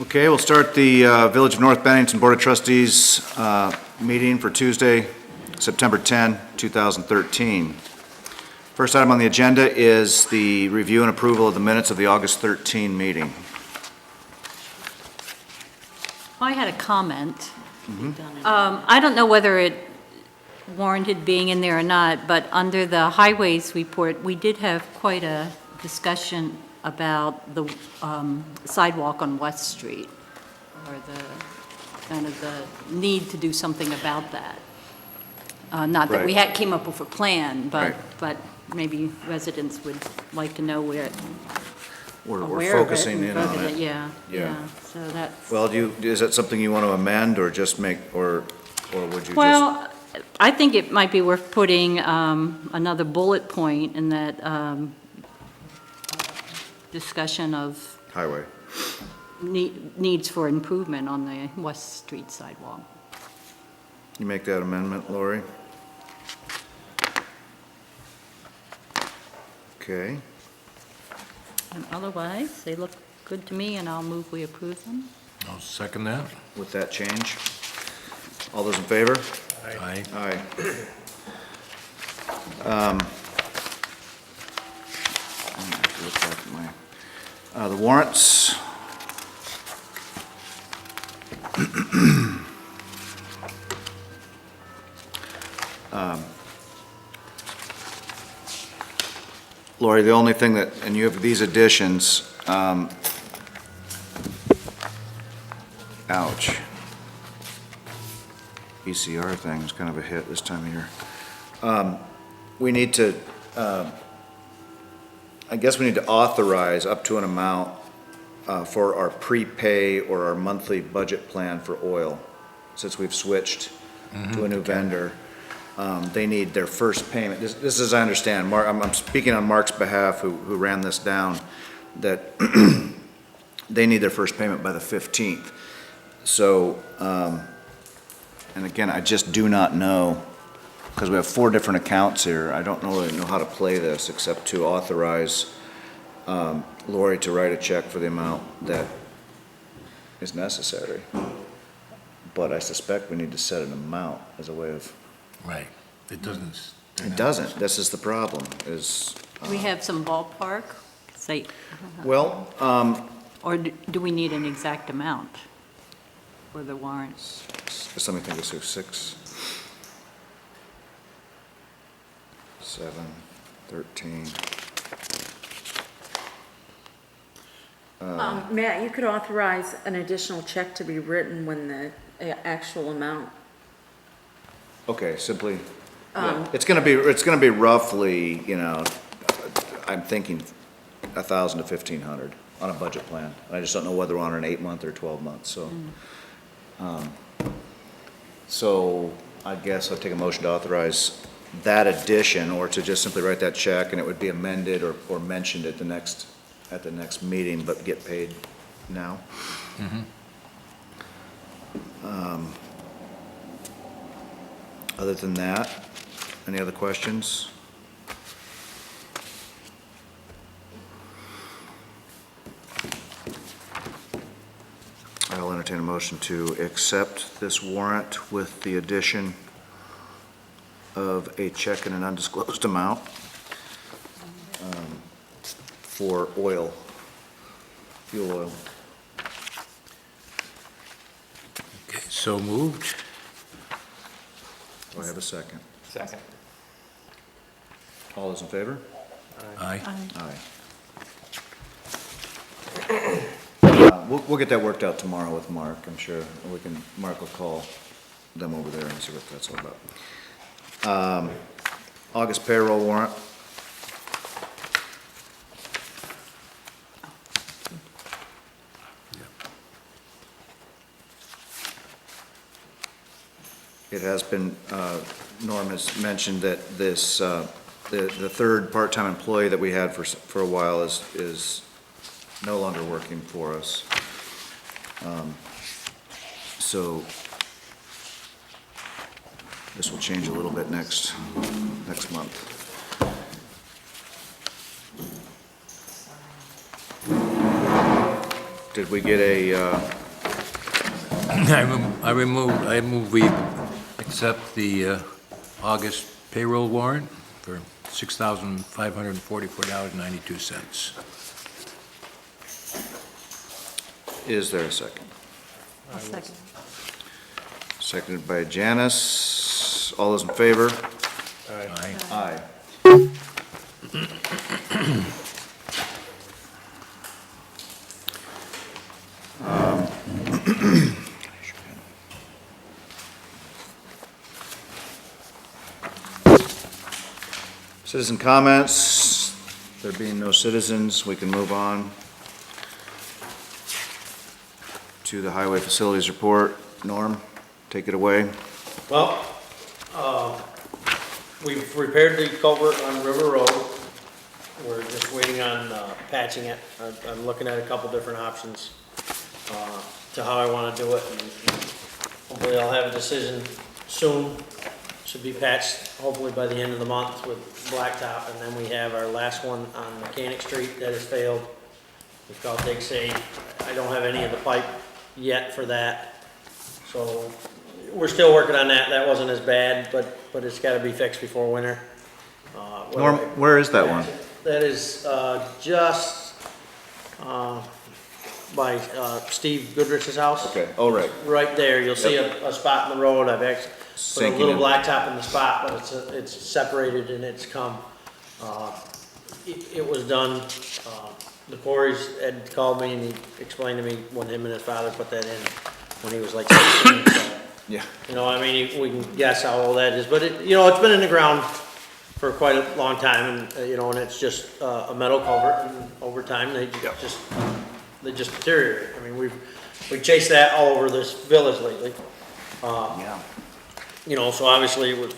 Okay, we'll start the Village of North Bennington Board of Trustees meeting for Tuesday, September 10, 2013. First item on the agenda is the review and approval of the minutes of the August 13 meeting. I had a comment. I don't know whether it warranted being in there or not, but under the highways report, we did have quite a discussion about the sidewalk on West Street, or the kind of the need to do something about that. Not that we came up with a plan, but maybe residents would like to know where. We're focusing in on it. Yeah. So that's. Well, is that something you want to amend or just make, or would you just? Well, I think it might be worth putting another bullet point in that discussion of Highway. needs for improvement on the West Street sidewalk. You make that amendment, Lori? Okay. And otherwise, they look good to me, and I'll move we approve them. I'll second that. With that change. All those in favor? Aye. Aye. Look back at the warrants. Lori, the only thing that, and you have these additions, ouch. ECR thing is kind of a hit this time of year. We need to, I guess we need to authorize up to an amount for our prepay or our monthly budget plan for oil. Since we've switched to a new vendor, they need their first payment. This is, as I understand, Mark, I'm speaking on Mark's behalf, who ran this down, that they need their first payment by the 15th. So, and again, I just do not know, because we have 4 different accounts here. I don't really know how to play this except to authorize Lori to write a check for the amount that is necessary. But I suspect we need to set an amount as a way of. Right. It doesn't. It doesn't. This is the problem, is. We have some ballpark, say. Well. Or do we need an exact amount for the warrants? Just let me think, so 6, 7, 13. Matt, you could authorize an additional check to be written when the actual amount. Okay, simply, it's gonna be roughly, I'm thinking 1,000 to 1,500 on a budget plan. I just don't know whether we're on an 8-month or 12-month, so. So I guess I'll take a motion to authorize that addition, or to just simply write that check, and it would be amended or mentioned at the next meeting, but get paid now. Other than that, any other questions? I'll entertain a motion to accept this warrant with the addition of a check in an undisclosed amount for oil, fuel oil. Okay, so moved. Do I have a second? Second. All those in favor? Aye. Aye. We'll get that worked out tomorrow with Mark, I'm sure. Mark will call them over there and see what that's all about. August payroll warrant. It has been, Norm has mentioned that this, the third part-time employee that we had for a while is no longer working for us. So this will change a little bit next month. did we get a, I move we accept the August payroll warrant for $6,544.92. is there a second? I'll second. Seconded by Janice. All those in favor? Aye. Aye. Citizen comments. There being no citizens, we can move on to the highway facilities report. Norm, take it away. Well, we've repaired the culvert on River Road. We're just waiting on patching it. I'm looking at a couple different options to how I want to do it. And hopefully I'll have a decision soon. Should be patched hopefully by the end of the month with blacktop. And then we have our last one on Mechanic Street that has failed. It's called Dig Safe. I don't have any of the pipe yet for that. So we're still working on that. That wasn't as bad, but it's got to be fixed before winter. Norm, where is that one? That is just by Steve Goodrich's house. Okay, oh, right. Right there, you'll see a spot in the road. I've actually put a Sinking little in. blacktop in the spot, but it's separated and it's come. It was done. The quarries had called me and he explained to me when him and his father put that in when he was like 16. So, Yeah. you know, I mean, we can guess how old that is, but it's been in the ground for quite a long time, and and it's just a metal culvert, and over time they just deteriorate. I mean, we chased that all over this village lately. Yeah. So obviously it was,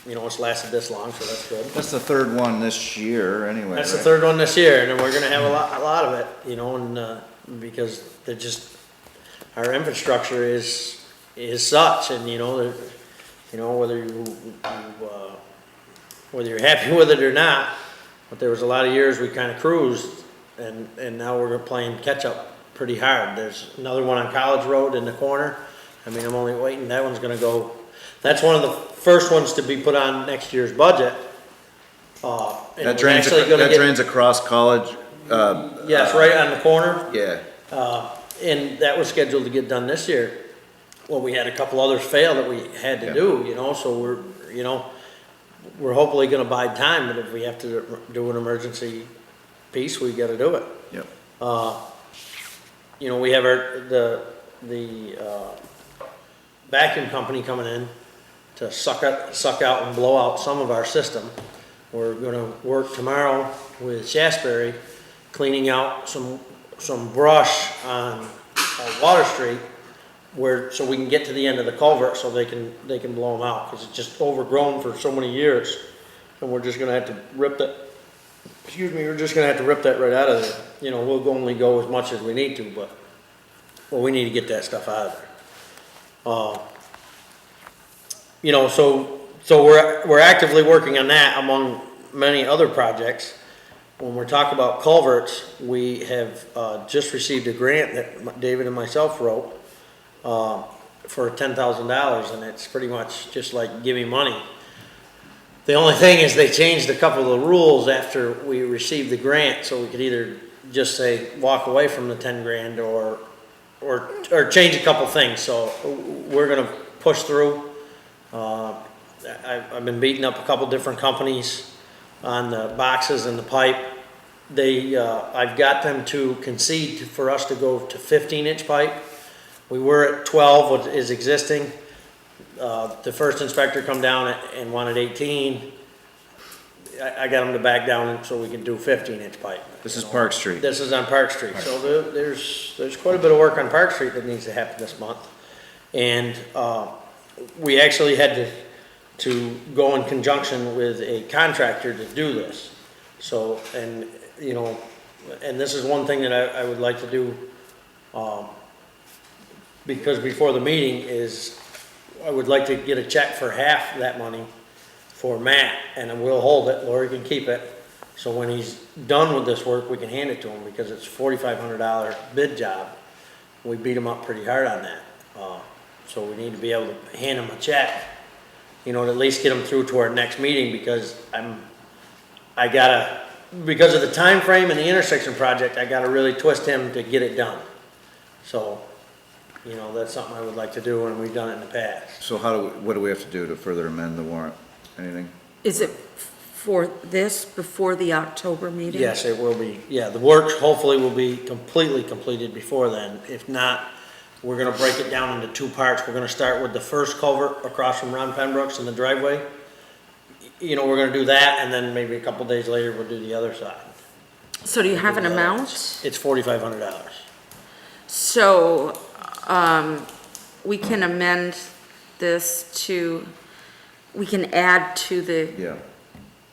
it's lasted this long, so that's good. That's the third one this year, anyway. That's the right? third one this year, and then we're gonna have a lot of it, and because they're just, our infrastructure is such, and whether you're happy with it or not, but there was a lot of years we kind of cruised, and now we're playing catch up pretty hard. There's another one on College Road in the corner. I mean, I'm only waiting. That one's gonna go. That's one of the first ones to be put on next year's budget. And That we're drains, actually gonna get- drains across College, Yes, right on the corner. yeah. And that was scheduled to get done this year. Well, we had a couple others fail that we had to Yeah. do, so we're hopefully gonna bide time, but if we have to do an emergency piece, we gotta do it. Yep. We have the vacuum company coming in to suck out and blow out some of our system. We're gonna work tomorrow with Shasberry, cleaning out some brush on Water Street, so we can get to the end of the culvert so they can blow them out, because it's just overgrown for so many years, and we're just gonna have to rip that. We're just gonna have to rip that right out of there. We'll only go as much as we need to, but we need to get that stuff out of there. So we're actively working on that among many other projects. When we're talking about culverts, we have just received a grant that David and myself wrote for $10,000, and it's pretty much just like give me money. The only thing is they changed a couple of the rules after we received the grant, so we could either just say walk away from the 10 grand or change a couple things. So we're gonna push through. I've been beating up a couple different companies on the boxes and the pipe. I've got them to concede for us to go to 15-inch pipe. We were at 12, what is existing. The first inspector come down and wanted 18. I got them to back down so we can do 15-inch pipe. This is Park Street. This is on Park Street. So there's quite a bit of work on Park Street that needs to happen this month. And we actually had to go in conjunction with a contractor to do this. So, and this is one thing that I would like to do, because before the meeting is, I would like to get a check for half that money for Matt, and we'll hold it, Lori can keep it. So when he's done with this work, we can hand it to him, because it's $4,500 bid job. we beat them up pretty hard on that. So we need to be able to hand them a check, you know, to at least get them through to our next meeting, because because of the time frame and the intersection project, I gotta really twist him to get it done. So, you know, that's something I would like to do, and we've done it in the past. So what do we have to do to further amend the warrant? Anything? Is it for this before the October meeting? Yes, it will be, yeah, the work hopefully will be completely completed before then. If not, we're gonna break it down into two parts. We're gonna start with the first culvert across from Ron Pembroke's in the driveway. You know, we're gonna do that, and then maybe a couple days later, we'll do the other side. So do you have an amount? It's $4,500. So, we can amend this to, we can add to Yeah.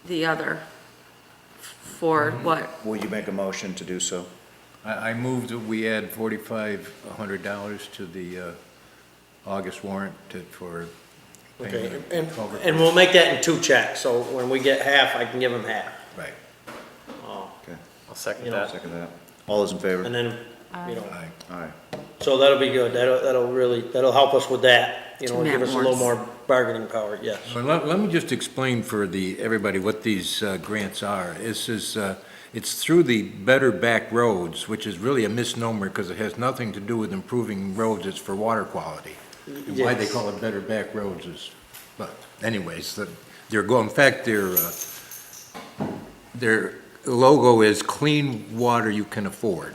the other for what? Will you make a motion to do so? I moved that we add $4,500 to the August warrant for Okay, payment and, of culvert. and we'll make that in two checks, so when we get half, I can give him half. Right. Okay, I'll second You know, that. second that. All those in favor? And then, you know, Aye. Aye. so that'll be good. That'll help us with that, you know, To give Matt us a little Morris. more bargaining power, yes. Well, let me just explain for everybody what these grants are. It's through the Better Back Roads, which is really a misnomer because it has nothing to do with improving roads, it's for water quality. And why they Yes. call it Better Back Roads is, but anyways, they're going, in fact, their logo is clean water you can afford.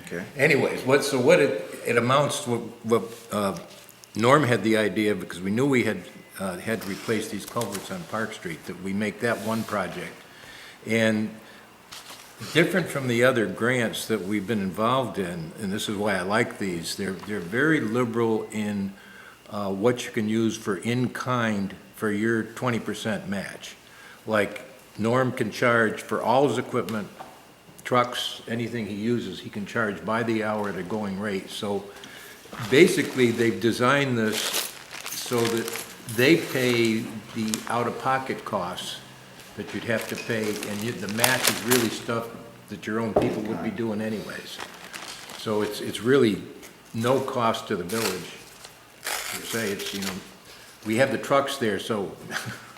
Okay. Anyways, what it amounts to, what Norm had the idea, because we knew we had to replace these culverts on Park Street, that we make that one project. And different from the other grants that we've been involved in, and this is why I like these, they're very liberal in what you can use for in-kind for your 20% match. Like Norm can charge for all his equipment, trucks, anything he uses, he can charge by the hour at a going rate. So basically, they've designed this so that they pay the out-of-pocket costs that you'd have to pay, and the match is really stuff that your own people would be doing anyways. So it's really no cost to the village, per se. It's, you know, we have the trucks there, so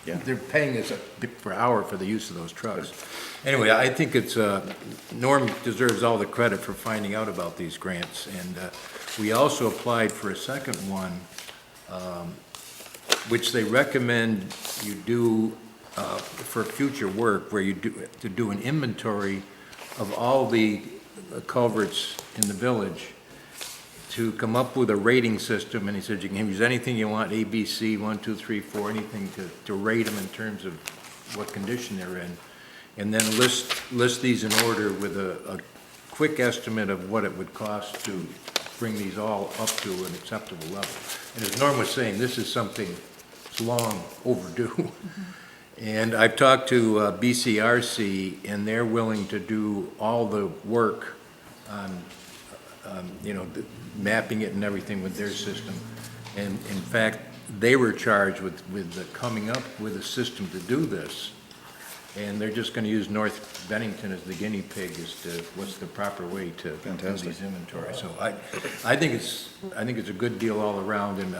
Yeah. they're paying us per hour for the use of those trucks. Anyway, I think Norm deserves all the credit for finding out about these grants, and we also applied for a second one, which they recommend you do for future work, where you do an inventory of all the culverts in the village to come up with a rating system, and he said you can use anything you want, A, B, C, 1, 2, 3, 4, anything to rate them in terms of what condition they're in, and then list these in order with a quick estimate of what it would cost to bring these all up to an acceptable level. And as Norm was saying, this is something that's long overdue. And I've talked to BCRC, and they're willing to do all the work on, you know, mapping it and everything with their system. And in fact, they were charged with coming up with a system to do this. And they're just going to use North Bennington as the guinea pig as to what's the proper way to do Fantastic. these inventories. So I think it's a good deal all around, and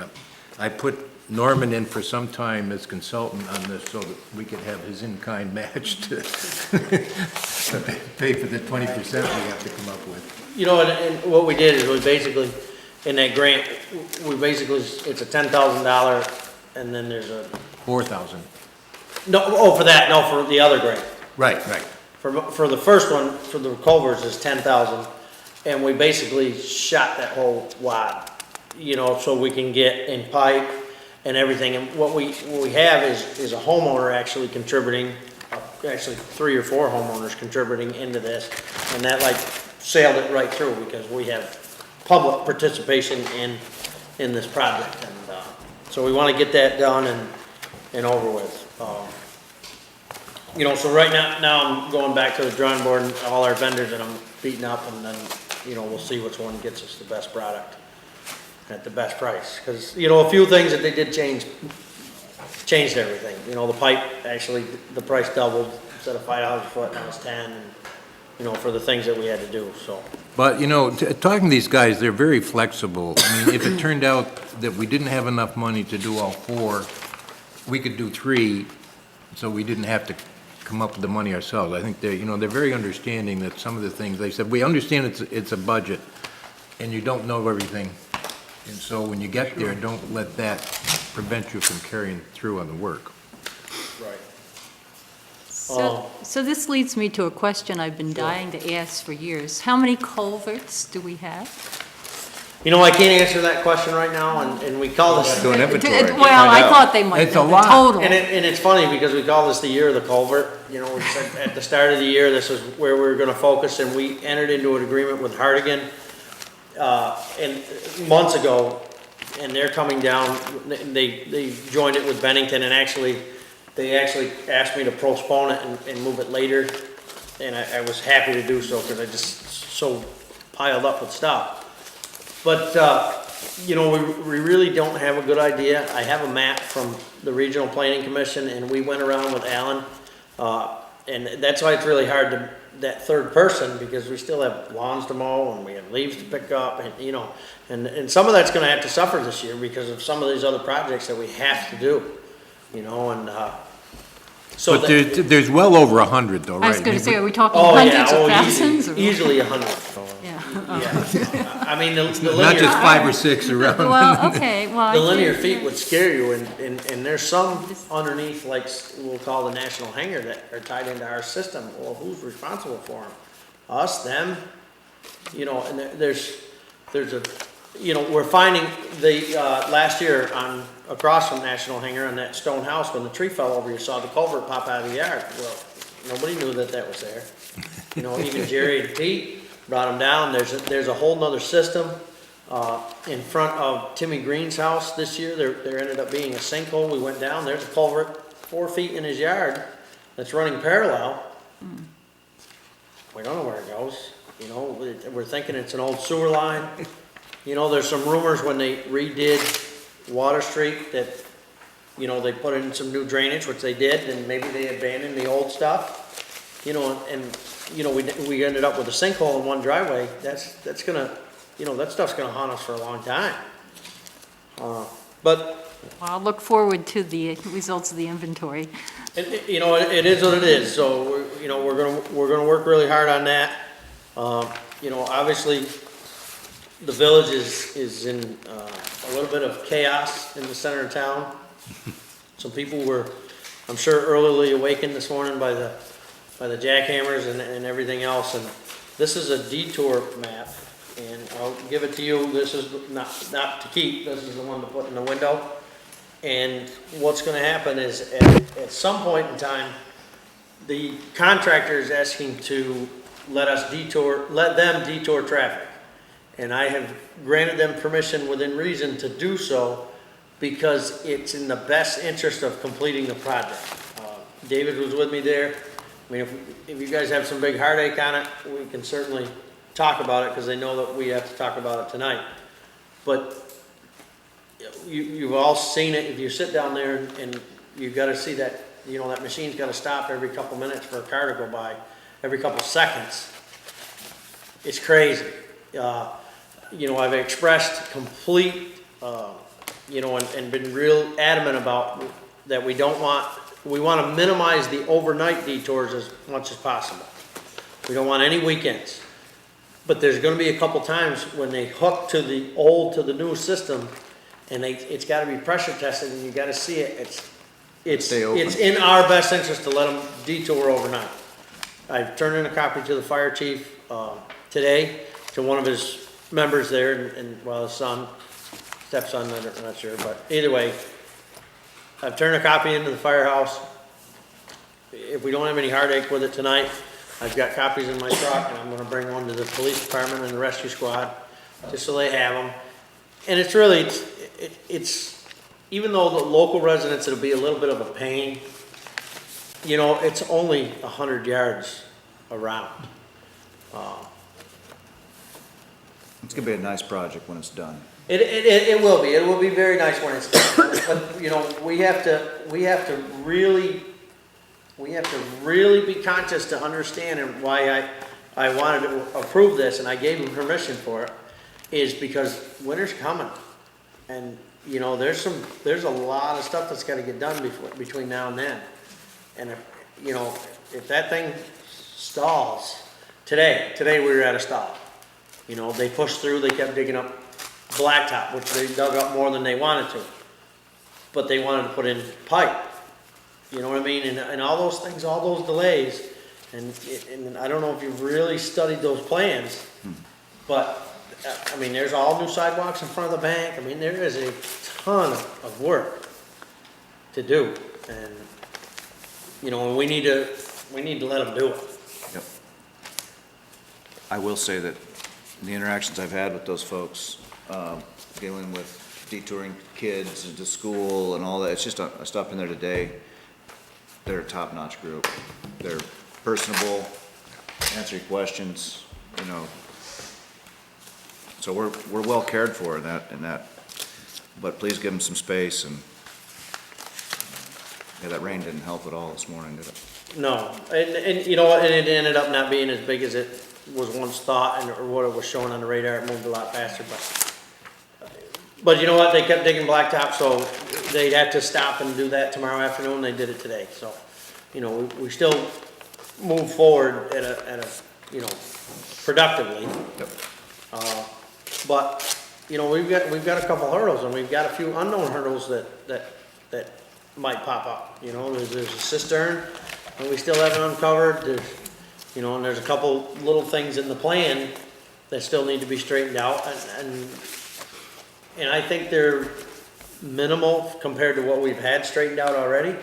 I put Norman in for some time as consultant on this so that we could have his in-kind match to pay for the 20% we have to come up with. You know, and what we did is we basically, in that grant, it's a $10,000, and then there's a, 4,000. no, for the other grant. Right. For the first one, for the culverts is 10,000, and we basically shot that whole wad, you know, so we can get in pipe and everything. And what we have is a homeowner actually contributing, actually 3 or 4 homeowners contributing into this, and that like sailed it right through because we have public participation in this project, and so we want to get that done and over with. You know, so right now I'm going back to the drawing board and all our vendors that I'm beating up, and then, you know, we'll see which one gets us the best product at the best price. Because, you know, a few things that they did changed everything. You know, the pipe, actually, the price doubled. Instead of $5 a foot, now it's 10. And, you know, for the things that we had to do, so. But, you know, talking to these guys, they're very flexible. I mean, if it turned out that we didn't have enough money to do all 4, we could do 3, so we didn't have to come up with the money ourselves. I think they're, you know, they're very understanding that some of the things, they said, we understand it's a budget, and you don't know everything. And so when you get there, don't let that prevent you from carrying through on the work. Right. So this leads me to a question I've been dying to ask for years. How many culverts do we have? You know, I can't answer that question right now, and we call this, Do an inventory. Well, I thought they might, It's the a lot. total. and it's funny because we call this the year of the culvert. You know, we said at the start of the year, this is where we were gonna focus, and we entered into an agreement with Hardigan, and months ago, and they're coming down, they joined it with Bennington, and they actually asked me to postpone it and move it later, and I was happy to do so, because I just so piled up with stuff. But, you know, we really don't have a good idea. I have a map from the Regional Planning Commission, and we went around with Alan, and that's why it's really hard to, that third person, because we still have lawns to mow, and we have leaves to pick up, and, you know, and some of that's gonna have to suffer this year because of some of these other projects that we have to do, you know, and, so. But there's well over 100 though, right? I was gonna say, are we talking Oh, yeah, hundreds or oh, thousands? or- easily 100. Yeah. Yeah. I mean, the Not just linear, 5 or 6 around. Well, okay, well. I the linear think- feet would scare you, and there's some underneath, like, we'll call the national hangar, that are tied into our system. Well, who's responsible for them? Us, them? You know, and there's a, you know, we're finding last year across from National Hangar on that stone house, when the tree fell over, you saw the culvert pop out of the yard. Well, nobody knew that was there. You know, even Jerry and Pete brought them down. There's a whole nother system, in front of Timmy Green's house this year. There ended up being a sinkhole. We went down, there's a culvert 4 feet in his yard that's running parallel. We don't know where it goes, you know, we're thinking it's an old sewer line. You know, there's some rumors when they redid Water Street that, you know, they put in some new drainage, which they did, and maybe they abandoned the old stuff. You know, and you know, we ended up with a sinkhole in one driveway. That's gonna, you know, that stuff's gonna haunt us for a long time. But, Well, I'll look forward to the results of the inventory. you know, it is what it is, so, you know, we're gonna work really hard on that. You know, obviously, the village is in, a little bit of chaos in the center of town. Some people were, I'm sure, early awakened this morning by the jackhammers and everything else, and this is a detour map, and I'll give it to you. This is not to keep, this is the one to put in the window. And what's gonna happen is, at some point in time, the contractor is asking to let them detour traffic. And I have granted them permission within reason to do so, because it's in the best interest of completing the project. David was with me there. I mean, if you guys have some big heartache on it, we can certainly talk about it, because they know that we have to talk about it tonight. But you've all seen it. If you sit down there and you've got to see that, you know, that machine's got to stop every couple minutes for a car to go by, every couple seconds. It's crazy. You know, I've expressed complete, you know, and been real adamant about that we want to minimize the overnight detours as much as possible. We don't want any weekends. But there's going to be a couple times when they hook to the old to the new system, and it's got to be pressure tested, and you got to see it. It's in our best interest to let them detour overnight. I've turned in a copy to the fire chief today, to one of his members there, and well, his son, stepson, I'm not sure, but either way, I've turned a copy into the firehouse. If we don't have any heartache with it tonight, I've got copies in my truck, and I'm gonna bring one to the police department and the rescue squad, just so they have them. And it's really, it's even though the local residents, it'll be a little bit of a pain, you know, it's only 100 yards around. It's gonna be a nice project when it's done. It will be. It will be very nice when it's done. But, you know, we have to really be conscious to understand, and why I wanted to approve this and I gave him permission for it, is because winter's coming. And, you know, there's a lot of stuff that's gotta get done between now and then. And if, you know, if that thing stalls, today we were at a stall. You know, they pushed through, they kept digging up blacktop, which they dug up more than they wanted to. But they wanted to put in pipe. You know what I mean? And all those things, all those delays, and I don't know if you've really studied those plans, but, I mean, there's all new sidewalks in front of the bank. I mean, there is a ton of work to do. And, you know, we need to let them do it. Yep. I will say that the interactions I've had with those folks, dealing with detouring kids into school and all that, it's just, I stopped in there today, they're a top-notch group. They're personable, answer your questions, you know. So we're well cared for in that, but please give them some space. And yeah, that rain didn't help at all this morning, did it? No, and you know what, and it ended up not being as big as it was once thought, or what it was showing on the radar. It moved a lot faster, but you know what, they kept digging blacktop, so they'd have to stop and do that tomorrow afternoon. They did it today, so, you know, we still move forward at a, you know, productively. Yep. But, you know, we've got a couple hurdles, and we've got a few unknown hurdles that might pop up. You know, there's a cistern, and we still haven't uncovered. There's, you know, and there's a couple little things in the plan that still need to be straightened out, and I think they're minimal compared to what we've had straightened out already,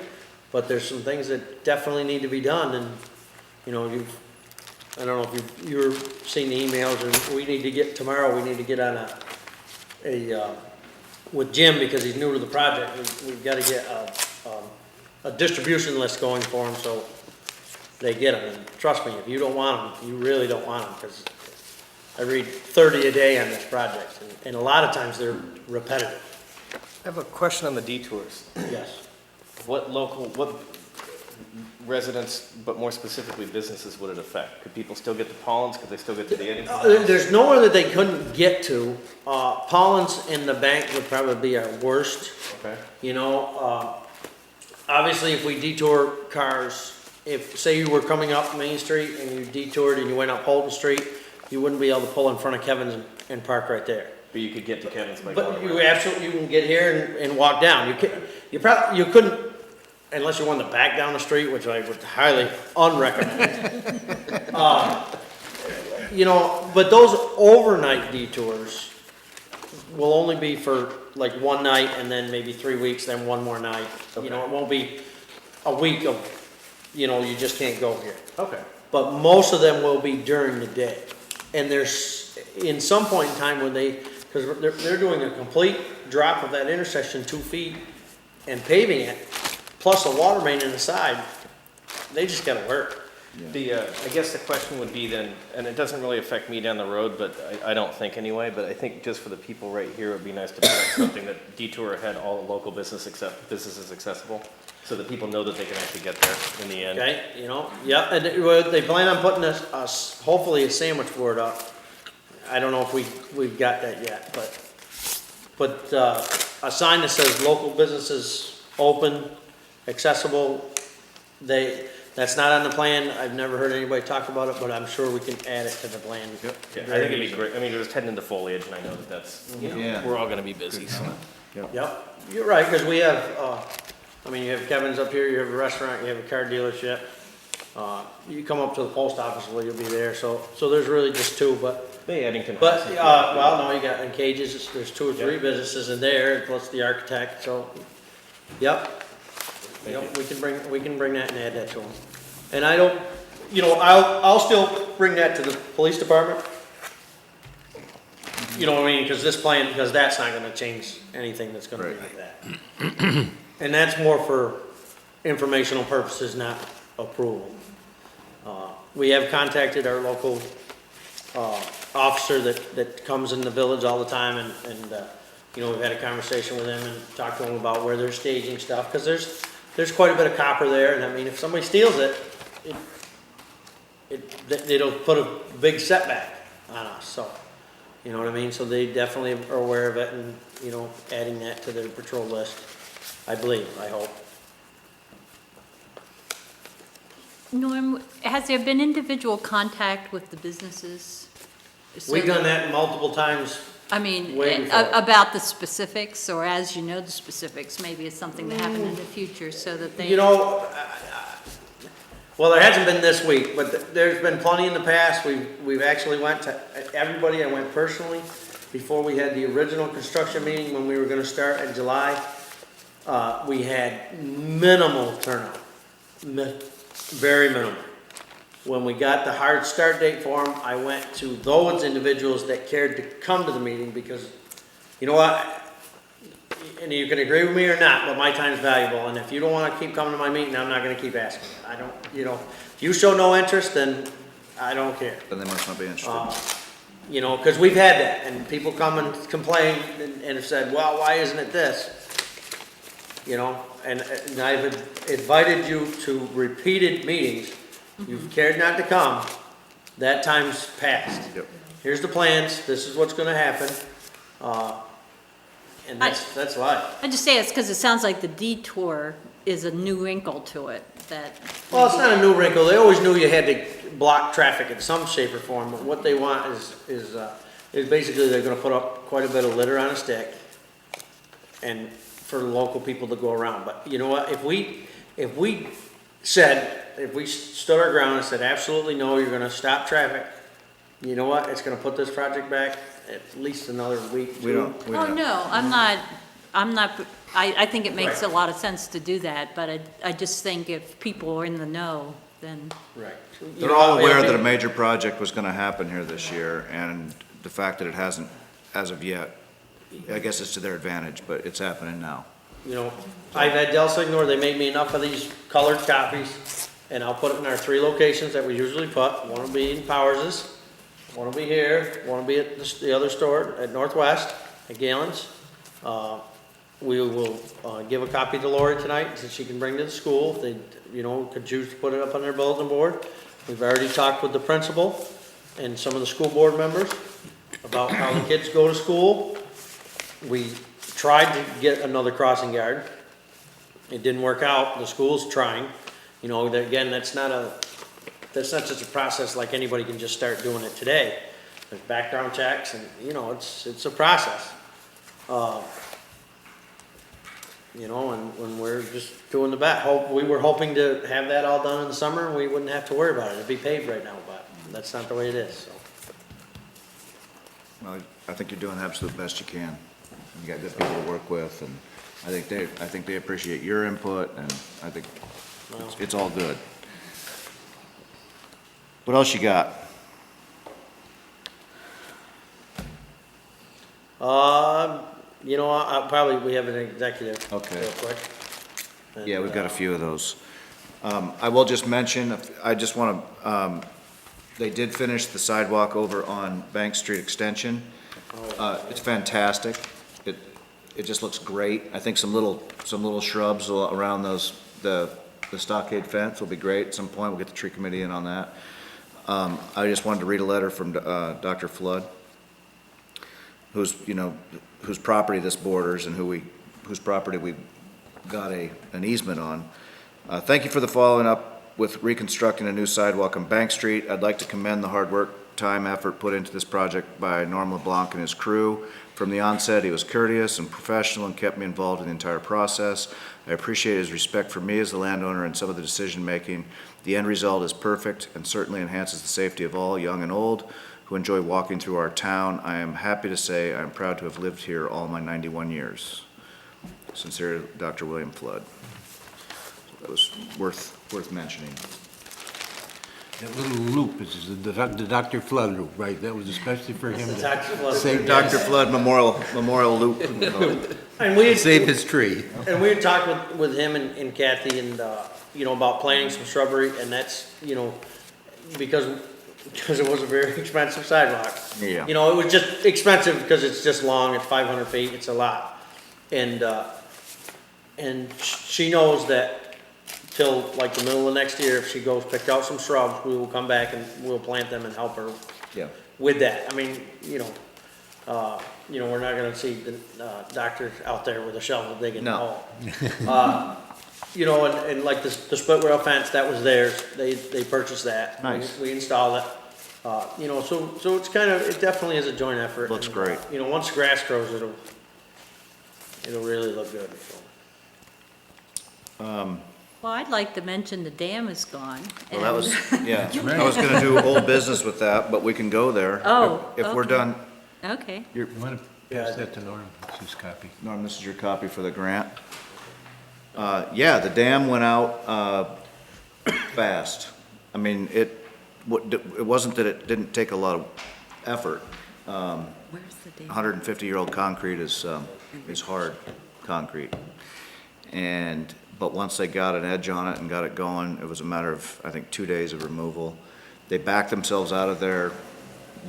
but there's some things that definitely need to be done. And, you know, I don't know if you've seen the emails, and we need to get, tomorrow, we need to get on with Jim, because he's new to the project. We've got to get a distribution list going for them, so they get them. And trust me, if you don't want them, you really don't want them, because I read 30 a day on this project, and a lot of times they're repetitive. I have a question on the detours. Yes. What residents, but more specifically businesses, would it affect? Could people still get to Paulins? Could they still get to the Bennington? There's nowhere that they couldn't get to. Paulins and the bank would probably be our worst. Okay. You know, obviously if we detour cars, if, say you were coming up Main Street and you detoured and you went up Holton Street, you wouldn't be able to pull in front of Kevin's and park right there. But you could get to Kevin's by But going you around. absolutely, you can get here and walk down. You couldn't, unless you wanted to back down the street, which I would highly unrecommend. You know, but those overnight detours will only be for like one night, and then maybe 3 weeks, then one more night. You know, it won't be a week of, you know, you just can't go here. Okay. But most of them will be during the day. And there's, in some point in time when because they're doing a complete drop of that intersection 2 feet and paving it, plus a water main in the side, they just gotta work. I guess the question would be then, and it doesn't really affect me down the road, but I don't think anyway, but I think just for the people right here, it would be nice to put something that detour had all the local businesses accessible, so that people know that they can actually get there in the end. Okay, you know, yeah, and they plan on putting hopefully a sandwich board up. I don't know if we've got that yet, but a sign that says local businesses open, accessible, that's not on the plan. I've never heard anybody talk about it, but I'm sure we can add it to the plan. Yeah, I think it'd be great. I mean, we're just heading into foliage, and I know that that's, you know, Yeah. we're all gonna be busy, so. Yep, you're right, because we have, I mean, you have Kevin's up here, you have a restaurant, you have a car dealership. You come up to the post office, well, you'll be there, so there's really just two, but, Bennington. well, no, you got, in Cages, there's 2 or 3 businesses in there, plus the architect, so, yep. Yep, we can bring that and add that to them. And I don't, you know, I'll still bring that to the police department. You know what I mean, because that's not gonna change anything that's gonna be like that. And that's more for informational purposes, not approval. We have contacted our local, officer that comes in the village all the time, and you know, we've had a conversation with him and talked to him about where they're staging stuff, because there's quite a bit of copper there, and I mean, if somebody steals it, it'll put a big setback on us, so, you know what I mean? So they definitely are aware of it and, you know, adding that to their patrol list, I believe, I hope. Norm, has there been individual contact with the businesses? So We've done that multiple times. I mean, way before. about the specifics, or as you know the specifics, maybe it's something to happen in the future so that they. You know, well, there hasn't been this week, but there's been plenty in the past. We've actually went to everybody. I went personally before we had the original construction meeting when we were gonna start in July. We had minimal turnout, very minimal. When we got the hard start date for them, I went to those individuals that cared to come to the meeting because, you know what? And you can agree with me or not, but my time's valuable, and if you don't wanna keep coming to my meeting, I'm not gonna keep asking. I don't, you know, if you show no interest, then I don't care. Then they must not be interested. You know, cause we've had that, and people come and complain and have said, well, why isn't it this? You know, and I've invited you to repeated meetings. You've cared not to come, that time's passed. Yep. Here's the plans, this is what's gonna happen, and that's life. I just say it's because it sounds like the detour is a new wrinkle to it, that. Well, it's not a new wrinkle, they always knew you had to block traffic in some shape or form, but what they want is basically they're gonna put up quite a bit of litter on a stick, and for local people to go around, but you know what, if we stood our ground and said, absolutely no, you're gonna stop traffic, you know what, it's gonna put this project back at least another week, We don't, Oh, no, I think it makes a lot of sense to do that, but I just think if people are in the know, then. Right. They're all aware that a major project was gonna happen here this year, and the fact that it hasn't, as of yet, I guess it's to their advantage, but it's happening now. You know, I've had Del Signor, they made me enough of these colored copies, and I'll put it in our 3 locations that we usually put. One will be in Powers's, one will be here, one will be at the other store at Northwest, at Galen's. We will give a copy to Lori tonight, so she can bring to the school. If they, you know, could choose to put it up on their bulletin board. We've already talked with the principal and some of the school board members about how the kids go to school. We tried to get another crossing guard. It didn't work out. The school's trying. You know, again, that's not just a process like anybody can just start doing it today. There's background checks and, you know, it's a process. You know, and when we're just doing the we were hoping to have that all done in the summer and we wouldn't have to worry about it. It'd be paved right now, but that's not the way it is, so. Well, I think you're doing the absolute best you can. You got good people to work with, and I think they appreciate your input, and I think it's all good. What else you got? You know, we have an executive. Okay. Real quick. And, Yeah, we've got a few of those. I will just mention, they did finish the sidewalk over on Bank Street Extension. It's fantastic. It just looks great. I think some little shrubs around the stockade fence will be great. At some point, we'll get the tree committee in on that. I just wanted to read a letter from Dr. Flood, whose property this borders and whose property we got an easement on. Thank you for the following up with reconstructing a new sidewalk on Bank Street. I'd like to commend the hard work, time, effort put into this project by Norm LeBlanc and his crew. From the onset, he was courteous and professional and kept me involved in the entire process. I appreciate his respect for me as the landowner and some of the decision-making. The end result is perfect and certainly enhances the safety of all, young and old, who enjoy walking through our town. I am happy to say I am proud to have lived here all my 91 years. Sincerely, Dr. William Flood. That was worth mentioning. That little loop is the Dr. Flood loop, right? That was especially for him to Dr. Flood. save Dr. Flood Memorial Loop. And we save his tree. And we had talked with him and Kathy and, you know, about planting some shrubbery, and that's, you know, because it was a very expensive sidewalk. Yeah. You know, it was just expensive because it's just long, it's 500 feet, it's a lot. And she knows that till like the middle of next year. If she goes pick out some shrubs, we will come back and we'll plant them and help her Yeah. with that. I mean, we're not gonna see the, doctor out there with a shovel digging the No. hole. And like the split rail fence, that was theirs, they purchased that. Nice. We installed it, so it's it definitely is a joint effort. Looks and, great. Once grass grows, it'll really look good, so. Well, I'd like to mention the dam is gone. Well, that and- was, yeah, I was gonna do old business with that, but we can go there. Oh, If we're okay. done, Okay, You want to pass that to Norm, it's his copy. Norm, this is your copy for the grant. Yeah, the dam went out, fast. I mean, it wasn't that it didn't take a lot of effort. where's the dam? 150-year-old concrete is hard concrete. But once they got an edge on it and got it going, it was a matter of, I think, 2 days of removal. They backed themselves out of there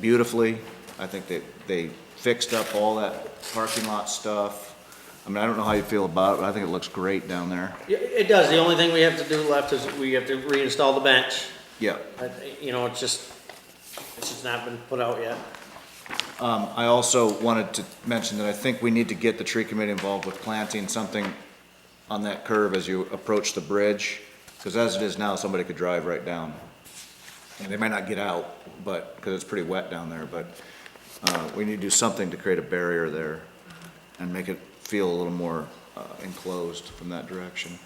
beautifully. I think they fixed up all that parking lot stuff. I mean, I don't know how you feel about it, but I think it looks great down there. Yeah, it does, the only thing we have to do left is we have to reinstall the bench. Yeah. It's just not been put out yet. I also wanted to mention that I think we need to get the tree committee involved with planting something on that curve as you approach the bridge, because as it is now, somebody could drive right down. And they might not get out, because it's pretty wet down there, but we need to do something to create a barrier there and make it feel a little more enclosed from that direction.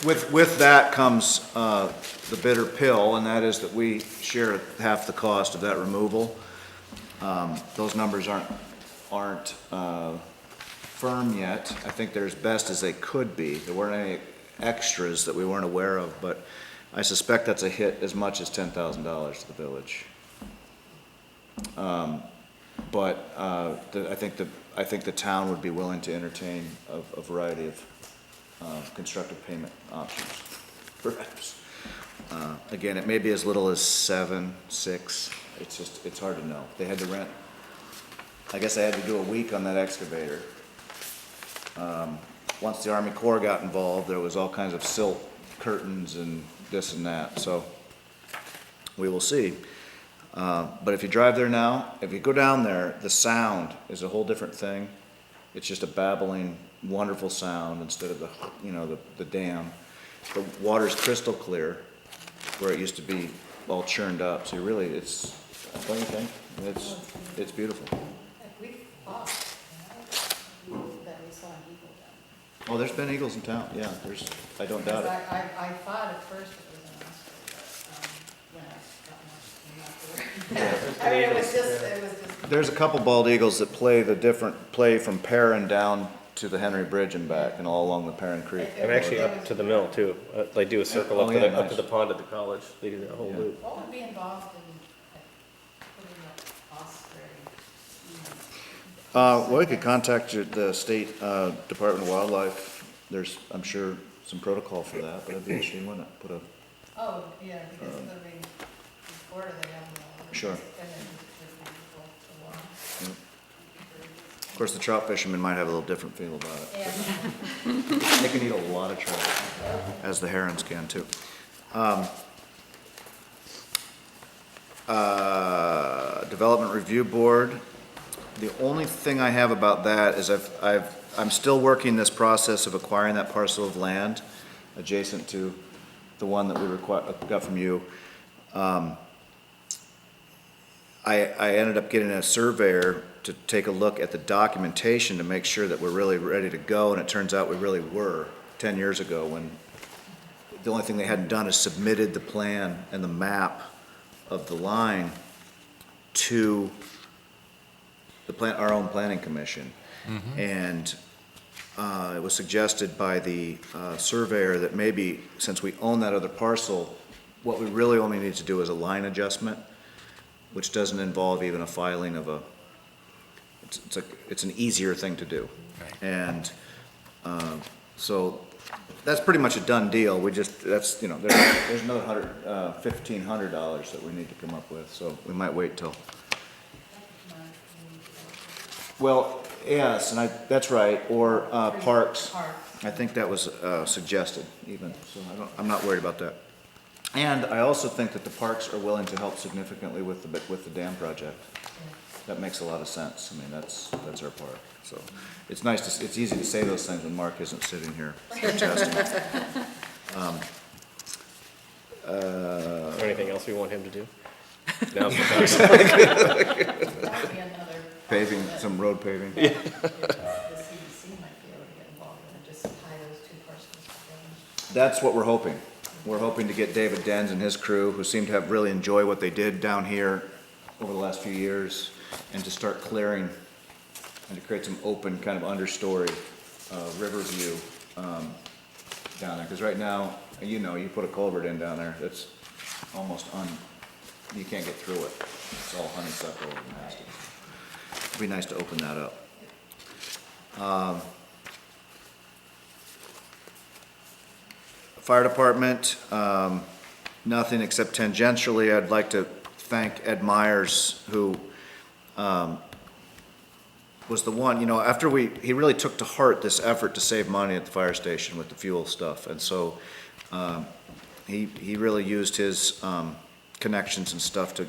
With that comes the bitter pill, and that is that we share half the cost of that removal. Those numbers aren't firm yet. I think they're as best as they could be. There weren't any extras that we weren't aware of, but I suspect that's a hit as much as $10,000 to the village. I think the town would be willing to entertain a variety of constructive payment options, perhaps. Again, it may be as little as 7, 6. It's hard to know. They had to rent. I guess I had to do a week on that excavator. Once the Army Corps got involved, there was all kinds of silt curtains and this and that, so we will see. But if you drive there now, if you go down there, the sound is a whole different thing. It's just a babbling, wonderful sound instead of the dam. The water's crystal clear, where it used to be all churned up, so don't you think? It's beautiful. We thought, that we saw an eagle then. Oh, there's been eagles in town, yeah, I don't doubt it. I thought at first it was an osprey, but, when I got much, I mean, it was just. There's a couple bald eagles that play from Perrin down to the Henry Bridge and back, and all along the Perrin Creek. I'm actually up to the mill too. They do a circle Oh, up yeah, to nice. the pond at the college. They do that whole Yeah. loop. What would be involved in putting an osprey? Well, we could contact the State Department of Wildlife. There's, I'm sure, some protocol for that, but it'd be interesting, wouldn't it? Put a, Oh, yeah, because I mean, in Florida, they have them all. Sure. And then there's people to walk. of course, the trout fishermen might have a little different feel about it. Yeah. They can eat a lot of trout, as the herons can too. Development Review Board. The only thing I have about that is I'm still working this process of acquiring that parcel of land adjacent to the one that we got from you. I ended up getting a surveyor to take a look at the documentation to make sure that we're really ready to go, and it turns out we really were 10 years ago, when the only thing they hadn't done is submitted the plan and the map of the line to our own planning commission. And it was suggested by the surveyor that maybe, since we own that other parcel, what we really only need to do is a line adjustment, which doesn't involve even a filing of it's an easier thing to do. Right. And so that's pretty much a done deal. There's another $1,500 that we need to come up with, so we might wait till. Well, Yes, and that's right, or parks. Park. I think that was suggested even, so I'm not worried about that. And I also think that the parks are willing to help significantly with the dam project. That makes a lot of sense. I mean, that's our park, so. It's nice it's easy to say those things when Mark isn't sitting here suggesting. Is there anything else we want him to do? Now's the time. That would be another. Paving, some road paving. The CDC might be able to get involved in it, just tie those two parcels together. That's what we're hoping. We're hoping to get David Denz and his crew, who seem to have really enjoyed what they did down here over the last few years, and to start clearing and to create some open kind of understory, river view, down there. Because right now, you put a culvert in down there, it's almost you can't get through it. It's all honeysuckle and nasty. It'd be nice to open that up. Fire department, nothing except tangentially, I'd like to thank Ed Myers, who was the one, after he really took to heart this effort to save money at the fire station with the fuel stuff. And so he really used his connections and stuff to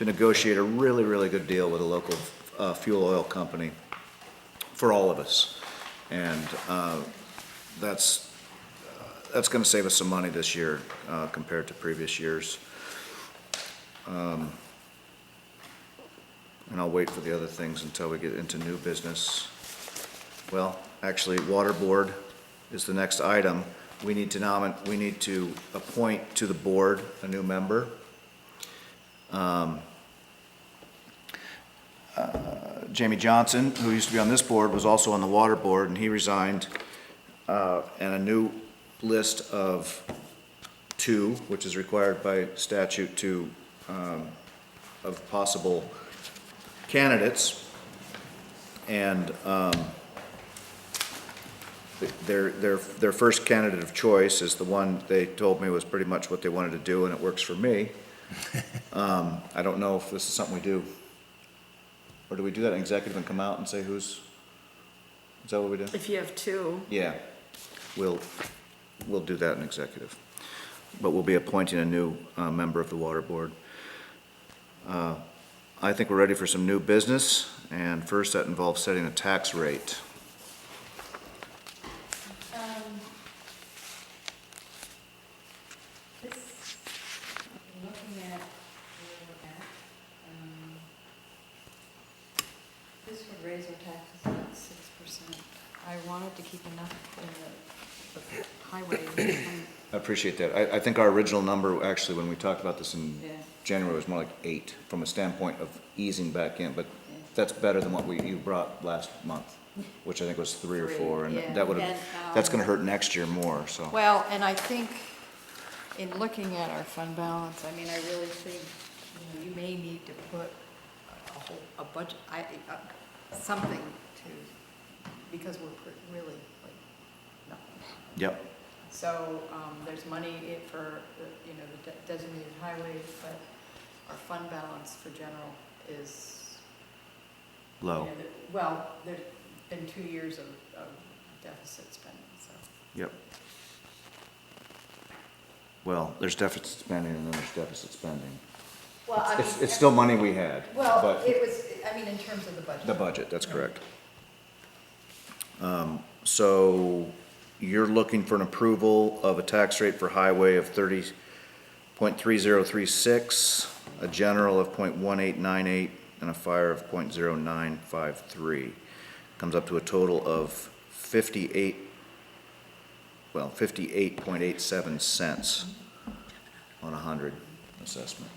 negotiate a really, really good deal with a local fuel oil company for all of us. And that's going to save us some money this year compared to previous years. And I'll wait for the other things until we get into new business. Well, actually, Water Board is the next item. We need to appoint to the board a new member. Jamie Johnson, who used to be on this board, was also on the Water Board, and he resigned. And a new list of 2, which is required by statute of possible candidates. And their first candidate of choice is the one they told me was pretty much what they wanted to do, and it works for me. I don't know if this is something we do. Or do we do that in executive and come out and say is that what we do? If you have 2. Yeah, we'll do that in executive. But we'll be appointing a new member of the Water Board. I think we're ready for some new business, and first that involves setting a tax rate. Looking at where we're at, this would raise our taxes about 6%. I wanted to keep enough in the highway. I appreciate that. I think our original number, actually, when we talked about this in Yeah. January, was more like 8, from a standpoint of easing back in, but that's better than what you brought last month, which I think was 3 or 4, and Yeah. that would And, that's gonna hurt next year more, so. Well, and I think in looking at our fund balance, I mean, I really think, you may need to put a budget, something to, because we're really, no. Yep, So, there's money for, the designated highways, but our fund balance for general is. low, Well, there's been 2 years of deficit spending, so. yep. Well, there's deficit spending and then there's deficit spending. Well, I mean. It's still money we had, Well, but it was, I mean, in terms of the budget. the budget, that's correct. So you're looking for an approval of a tax rate for highway of 30.3036, a general of 0.1898, and a fire of 0.0953. Comes up to a total of 58.87 cents on 100 assessment.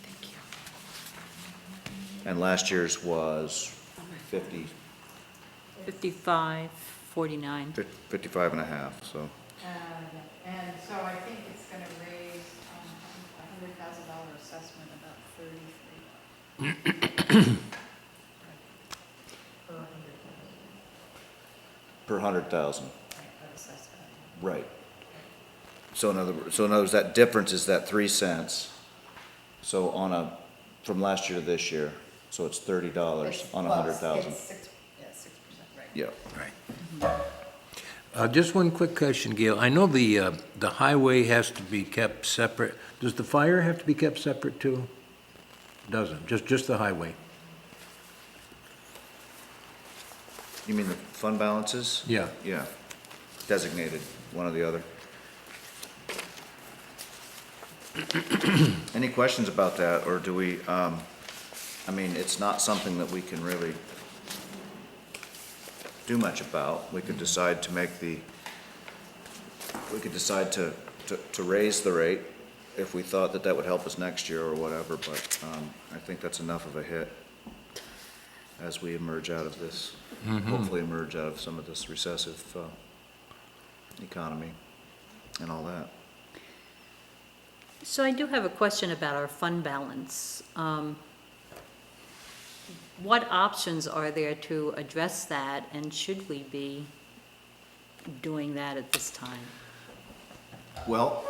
Thank you. And last year's was 55.49. 55 and a half, so. And so I think it's gonna raise $100,000 assessment, about 33. Per 100,000. Per 100,000, Of assessment. right. So in other words, that difference is that 3 cents. So from last year to this year, so it's $30 on Well, 100,000. it's 6, Yeah. Right. Just one quick question, Gail. I know the highway has to be kept separate. Does the fire have to be kept separate too? Doesn't, just the highway? You mean the fund balances? Yeah. Yeah, designated, one or the other. Any questions about that, or do we, I mean, it's not something that we can really do much about. We could decide to make the, we could decide to raise the rate if we thought that that would help us next year or whatever, but I think that's enough of a hit as we emerge out of this, hopefully emerge out of some of this recessive economy and all that. So I do have a question about our fund balance. What options are there to address that, and should we be doing that at this time? Well,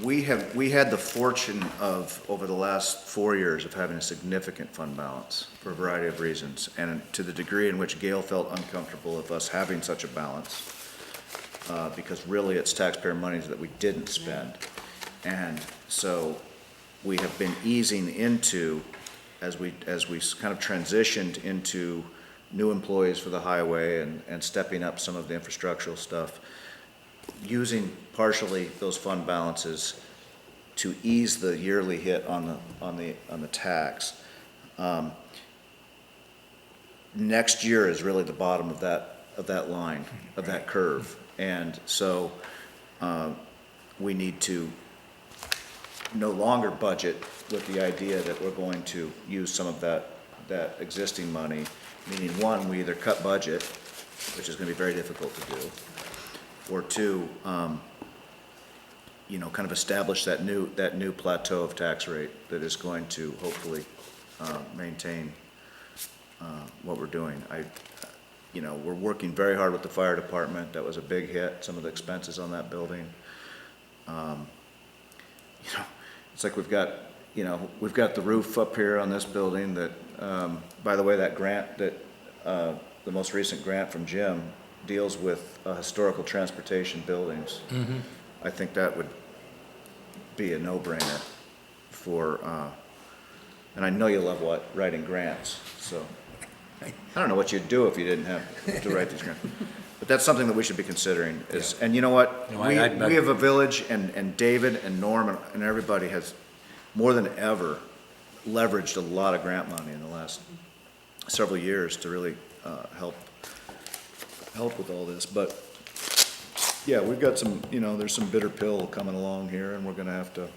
we had the fortune of, over the last 4 years, of having a significant fund balance for a variety of reasons. And to the degree in which Gail felt uncomfortable of us having such a balance, because really it's taxpayer monies that we didn't spend. And so we have been easing into, as we kind of transitioned into new employees for the highway and stepping up some of the infrastructural stuff, using partially those fund balances to ease the yearly hit on the tax. Next year is really the bottom of that line, of that curve. And so we need to no longer budget with the idea that we're going to use some of that existing money, meaning one, we either cut budget, which is going to be very difficult to do, or two, kind of establish that new plateau of tax rate that is going to hopefully maintain what we're doing. We're working very hard with the fire department. That was a big hit, some of the expenses on that building. It's like we've got the roof up here on this building that, by the way, that grant that, the most recent grant from Jim deals with historical transportation buildings. I think that would be a no-brainer for, and I know you love writing grants, so I don't know what you'd do if you didn't have to write these grants. But that's something that we should be considering is, and you know what? No, We have a village, and David and Norm and everybody has more than ever leveraged a lot of grant money in the last several years to really help with all this. But yeah, we've got some, there's some bitter pill coming along here, and we're gonna have to.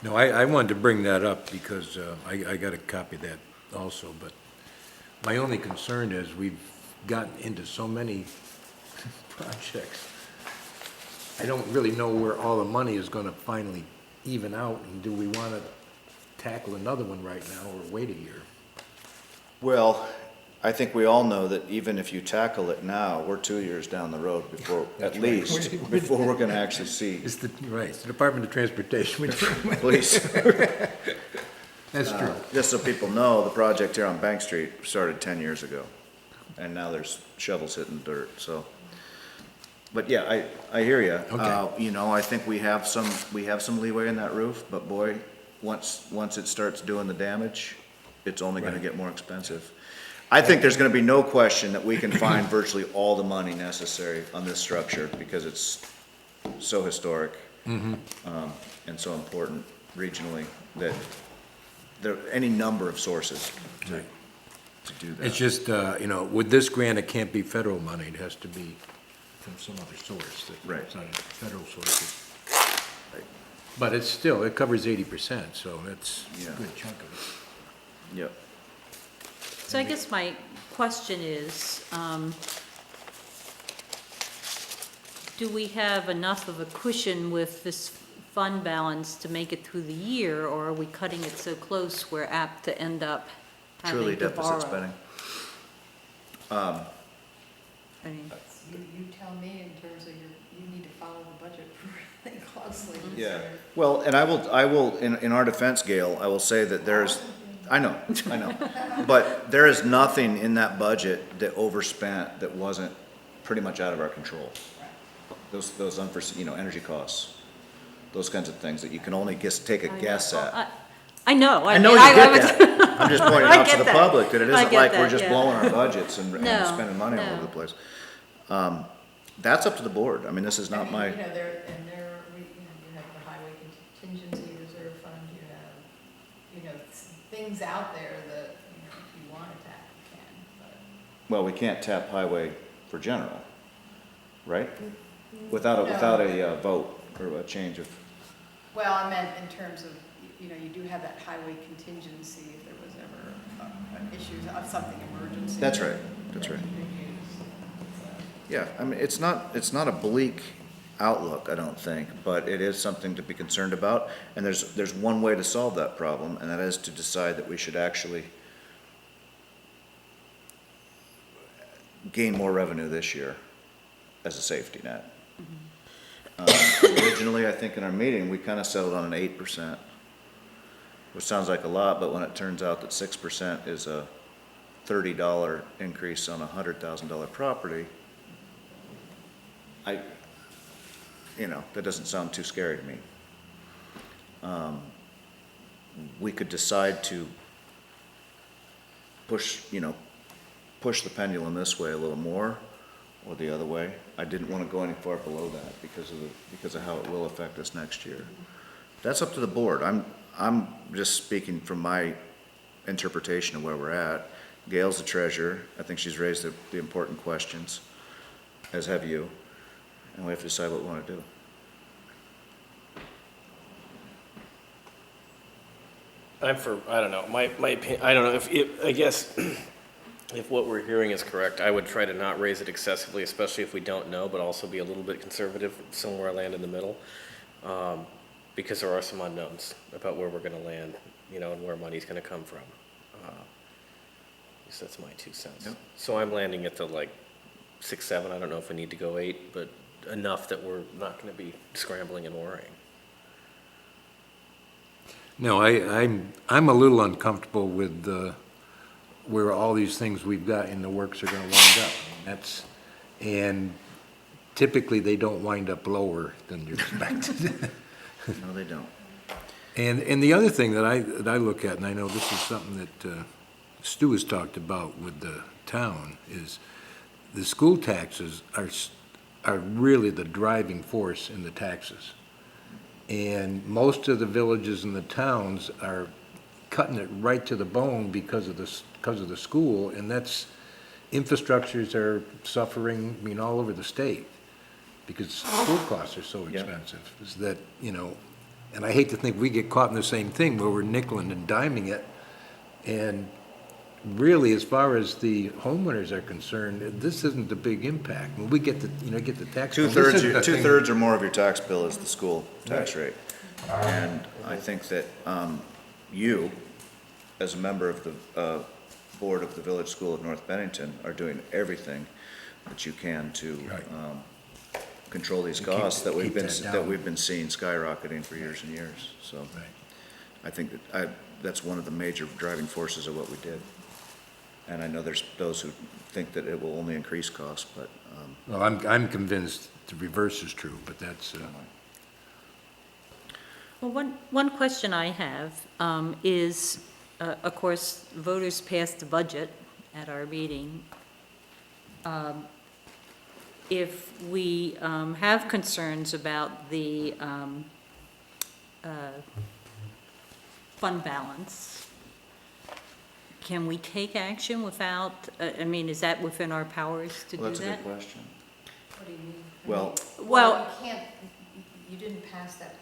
No, I wanted to bring that up because I got a copy of that also, but my only concern is we've gotten into so many projects. I don't really know where all the money is gonna finally even out, and do we wanna tackle another one right now or wait a year? Well, I think we all know that even if you tackle it now, we're 2 years down the road before, at least, before we're gonna actually see. It's the Department of Transportation. Please. That's true. Just so people know, the project here on Bank Street started 10 years ago, and now there's shovels hitting dirt, so. But yeah, I hear you. Okay. I think we have some leeway in that roof, but boy, once it starts doing the damage, it's only gonna Right. get more expensive. I think there's gonna be no question that we can find virtually all the money necessary on this structure because it's so historic, and so important regionally that there are any number of sources to do that. It's just, with this grant, it can't be federal money, it has to be from some other source. Right. It's not federal sources. But it's still, it covers 80%, so that's Yeah. a good chunk of it. Yep. So I guess my question is, do we have enough of a cushion with this fund balance to make it through the year, or are we cutting it so close we're apt to end up Truly having to borrow? deficit spending. I mean, You tell me in terms of you need to follow the budget really closely. Yeah, well, and I will, in our defense, Gail, I will say that there's I know. But there is nothing in that budget that overspent that wasn't pretty much out of our control. Those unforeseen, energy costs, those kinds of things that you can only take a guess at. I know. I know you get that. I'm just pointing I out to get the that. public that it I isn't get like we're that, just yeah. blowing our budgets and No, spending money all no. over the place. That's up to the board. I mean, this is not my, You have the highway contingency reserve fund, you have, things out there that, if you want to tap, you can, but. well, we can't tap highway for general, right? Without a vote or a change of, Well, I meant in terms of, you do have that highway contingency if there was ever issues of something emergency. that's right, that's that right. you could use, so. Yeah, I mean, it's not a bleak outlook, I don't think, but it is something to be concerned about. And there's one way to solve that problem, and that is to decide that we should actually gain more revenue this year as a safety net. Originally, I think in our meeting, we kind of settled on an 8%, which sounds like a lot, but when it turns out that 6% is a $30 increase on a $100,000 property, that doesn't sound too scary to me. We could decide to push the pendulum this way a little more or the other way. I didn't want to go any far below that because of how it will affect us next year. That's up to the board. I'm just speaking from my interpretation of where we're at. Gail's the treasurer. I think she's raised the important questions, as have you. And we have to decide what we want to do. I don't know, my opinion, I don't know, I guess, if what we're hearing is correct, I would try to not raise it excessively, especially if we don't know, but also be a little bit conservative, somewhere land in the middle. Because there are some unknowns about where we're gonna land, and where money's gonna come from. At least that's my 2 cents. Yep. So I'm landing at the 6, 7, I don't know if we need to go 8, but enough that we're not gonna be scrambling and worrying. No, I'm a little uncomfortable with where all these things we've got in the works are gonna wind up. And typically, they don't wind up lower than you expected. No, they don't. And the other thing that I look at, and I know this is something that Stu has talked about with the town, is the school taxes are really the driving force in the taxes. And most of the villages and the towns are cutting it right to the bone because of the school, and infrastructures are suffering, all over the state, because school costs are so Yeah. expensive, is that, and I hate to think we get caught in the same thing where we're nickeling and diming it, and really, as far as the homeowners are concerned, this isn't a big impact. When we get the tax. bill, this isn't a thing- Two-thirds or more of your tax bill is the school tax rate. And I think that you, as a member of the board of the Village School of North Bennington, are doing everything that you can to Right. control these To costs that keep that down. we've been seeing skyrocketing for years and years. So Right. I think that's one of the major driving forces of what we did. And I know there's those who think that it will only increase costs, but Well, I'm convinced the reverse is true, but that's, Well, one question I have is, of course, voters passed the budget at our meeting. If we have concerns about the fund balance, can we take action without, is that within our powers to do well, that's a that? good question. What do you mean? Well, Well- You can't, you didn't pass that,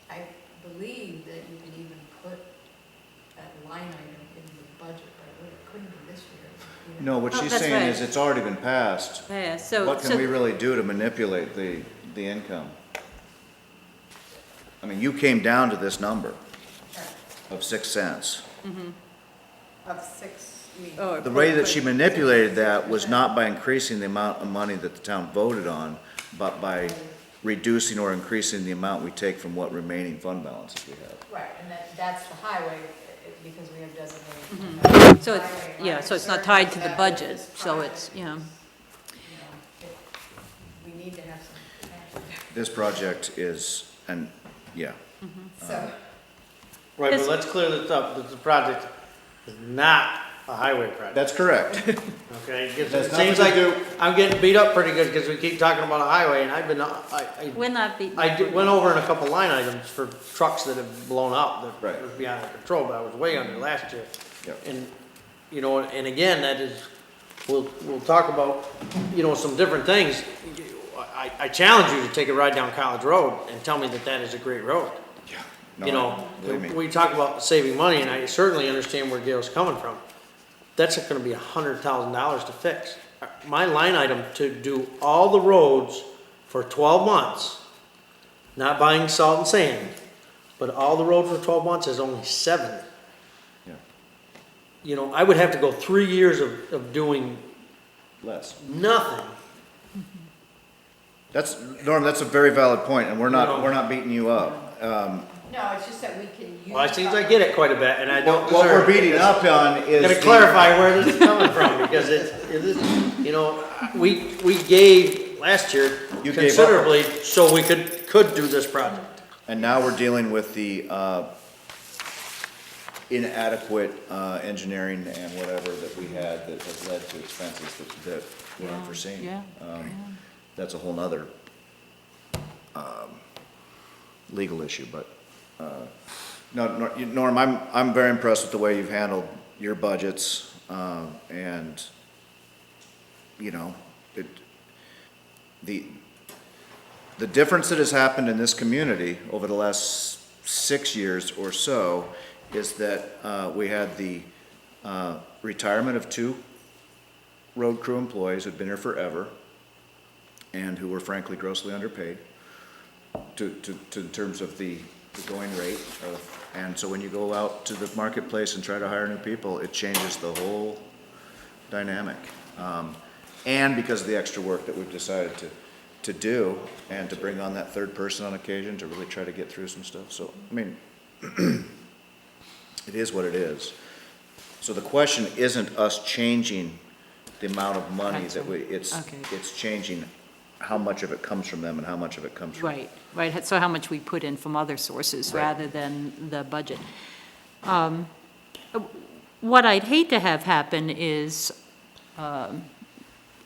I believe that you could even put that line item in the budget, but it couldn't be this year. no, what Oh, she's that's saying right. is it's already been passed. Yeah, so. What can so- we really do to manipulate the income? You came down to this number of 6 cents. Of 6, you mean? Oh, The way that she manipulated that was not by increasing the amount of money that the town voted on, but by reducing or increasing the amount we take from what remaining fund balances we have. Right, and that's the highway, because we have designated. So it's, yeah, so it's not tied to the budget, so it's, yeah. We need to have some action. This project is, and, yeah, So, Right, but Yes. let's clear this up, that the project is not a highway project, that's correct. okay? Because Has it nothing seems to like do- I'm getting beat up pretty good because we keep talking about a highway, and I've been, We're not beating. went over in a couple line items for trucks that have blown up, that Right. was beyond our control, but I was way under last year. Yep. And, you know, and again, that is, we'll talk about, you know, some different things. I challenge you to take a ride down College Road and tell me that that is a great road. No, You know, believe me. we talk about saving money, and I certainly understand where Gail's coming from. That's gonna be $100,000 to fix. My line item to do all the roads for 12 months, not buying salt and sand, but all the roads for 12 months is only 70. Yeah. You know, I would have to go 3 years of doing Less. nothing. That's, Norm, that's a very valid point, and we're No. not beating you up. no, it's just that we can use. Well, it seems I get it quite a bit, and I don't What we're deserve beating it. up on is. Gotta the- clarify where this is coming from, because it is, you know, we gave last year You gave up. considerably so we could do this project. And now we're dealing with the inadequate engineering and whatever that we had that has led to expenses that were Yeah, unforeseen. yeah, That's a whole nother legal issue, but, no, Norm, I'm very impressed with the way you've handled your budgets, and, you know, the difference that has happened in this community over the last 6 years or so is that we had the retirement of 2 road crew employees who'd been here forever and who were frankly grossly underpaid to in terms of the going rate of, and so when you go out to the marketplace and try to hire new people, it changes the whole dynamic. And because of the extra work that we've decided to do and to bring on that third person on occasion to really try to get through some stuff. So, I mean, it is what it is. So the question isn't us changing the amount of money Right, that we, okay. it's changing how much of it comes from them and how much of it comes from. Right, so how much we put in from other sources Right. rather than the budget. What I'd hate to have happen is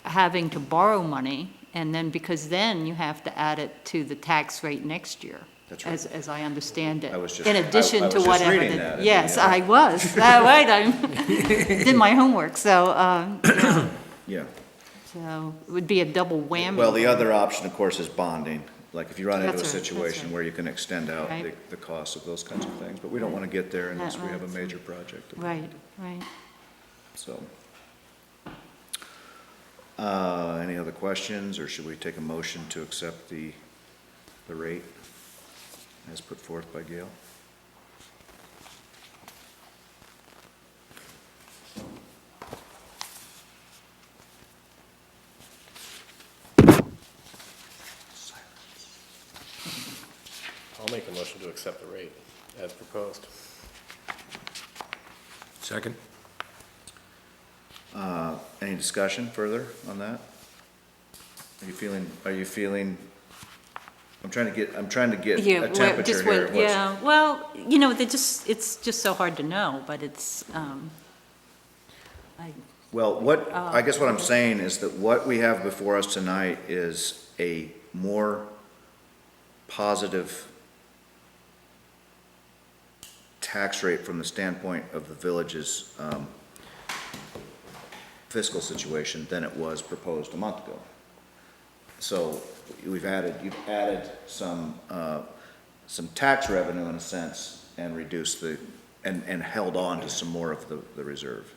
having to borrow money, and then, because then you have to add it to the tax rate next year. That's right. As I understand it. I was just- In addition I to was just whatever. reading that in the, Yes, I was, right, I did my homework, so, yeah, Yeah. so it would be a double whammy. Well, the other option, of course, is bonding. Like if you run into a That's right, that's situation right. where you can extend out Right. the cost of those kinds of things, but we don't want to get there unless we have a major project. Right, right. So. Any other questions, or should we take a motion to accept the rate as put forth by Gail? I'll make a motion to accept the rate as proposed. Second? Any discussion further on that? Are you feeling, I'm trying to get Yeah, a well, temperature just here. what- Yeah, well, you know, it's just so hard to know, but it's, Well, I guess what I'm saying is that what we have before us tonight is a more positive tax rate from the standpoint of the village's fiscal situation than it was proposed a month ago. So you've added some tax revenue in a sense and reduced and held on to some more of the reserve.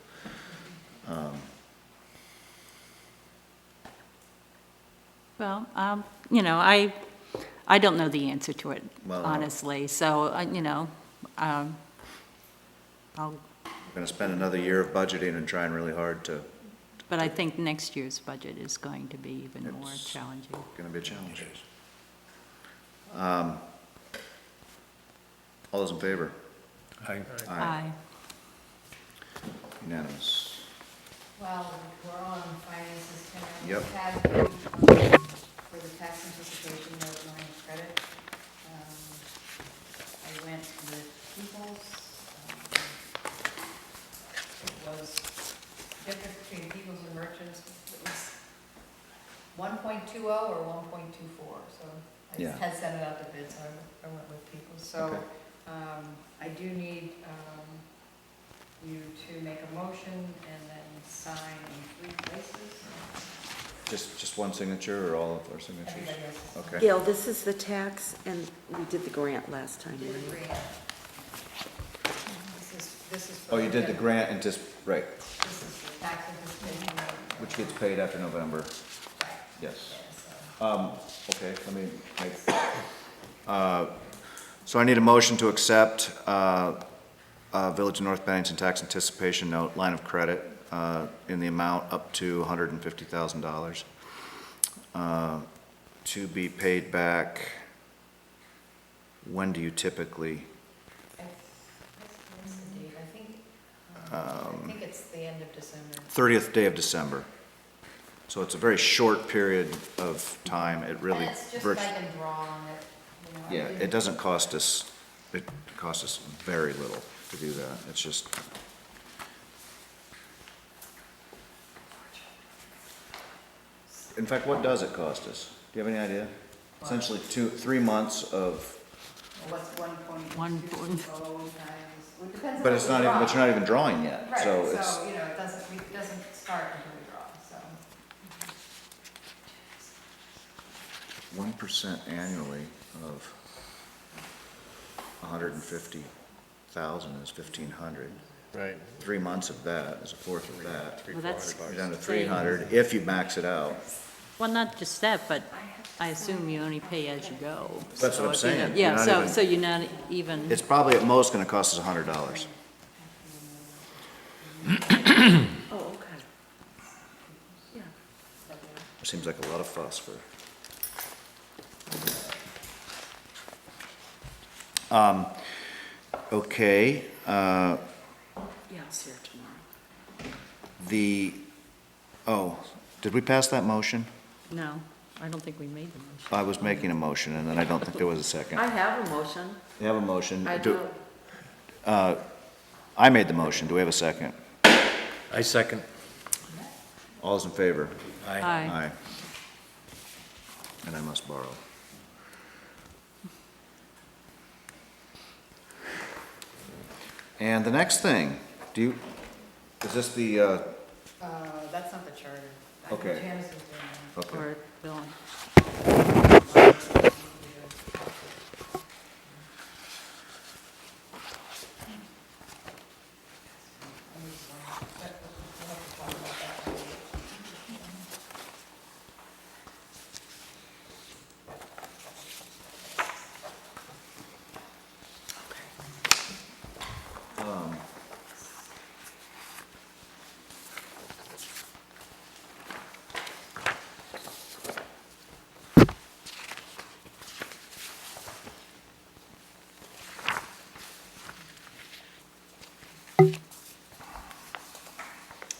well, you know, I don't know the answer to it, Well, honestly, so, you know, I'll, We're gonna spend another year of budgeting and trying really hard to, but I think next year's budget is going to be even more It's- challenging. gonna be a challenge. All those in favor? Aye. Aye. Unanimous. Well, we're on finances tonight. Yep. We had, for the tax anticipation note line of credit, I went with People's. It was difference between People's and Merchants. It was 1.20 or 1.24, so I Yeah. had sent it out to bid, so I went with People's. So Okay. I do need you to make a motion and then sign in 3 places. Just one signature or all of our signatures? Everybody else. Okay. Gail, this is the tax, and we did the grant last time, Did the right? grant. This is. for Oh, you did the grant and just, right, This is the tax anticipation note. which gets paid after November. Right. Yes. Yeah, Okay, let me make, so I need a motion to accept, Village of North Bennington tax anticipation note line of credit, in the amount up to $150,000, to be paid back. When do you typically? What's the date? I think it's the end of December. 30th day of December. So it's a very short period of time. It really. And it's just virt- like a draw on it, you know. I Yeah, didn't- it doesn't cost us, it costs us very little to do that. It's just, in fact, what does it cost us? Do you have any idea? Essentially 3 months of, What's 1.20 One times, point. well, it depends on. but it's what not you even, draw. but you're not even drawing yet, Right, so it's, so, you know, it doesn't start until we draw, so. 1% annually of 150,000 is 1,500. Right. 3 months of that is a fourth of that. Well, that's You're down to saying- 300 if you max it out. Well, not just that, but I assume you only pay as you go. That's what I'm So, you know, saying. You're Yeah, not so, even- so you're not even, It's probably at most gonna cost us $100. Oh, okay. Yeah. Seems like a lot of fuss for. Okay, Yeah, I'll see her tomorrow. did we pass that motion? no, I don't think we made the motion. I was making a motion, and then I don't think there was a second. I have a motion. We have a motion. I do. I made the motion. Do we have a second? I second. All's in favor? Aye. Aye. And I must borrow. And the next thing, is this the, That's not the charter. I think Okay. Janice is doing that. okay. Or Bill.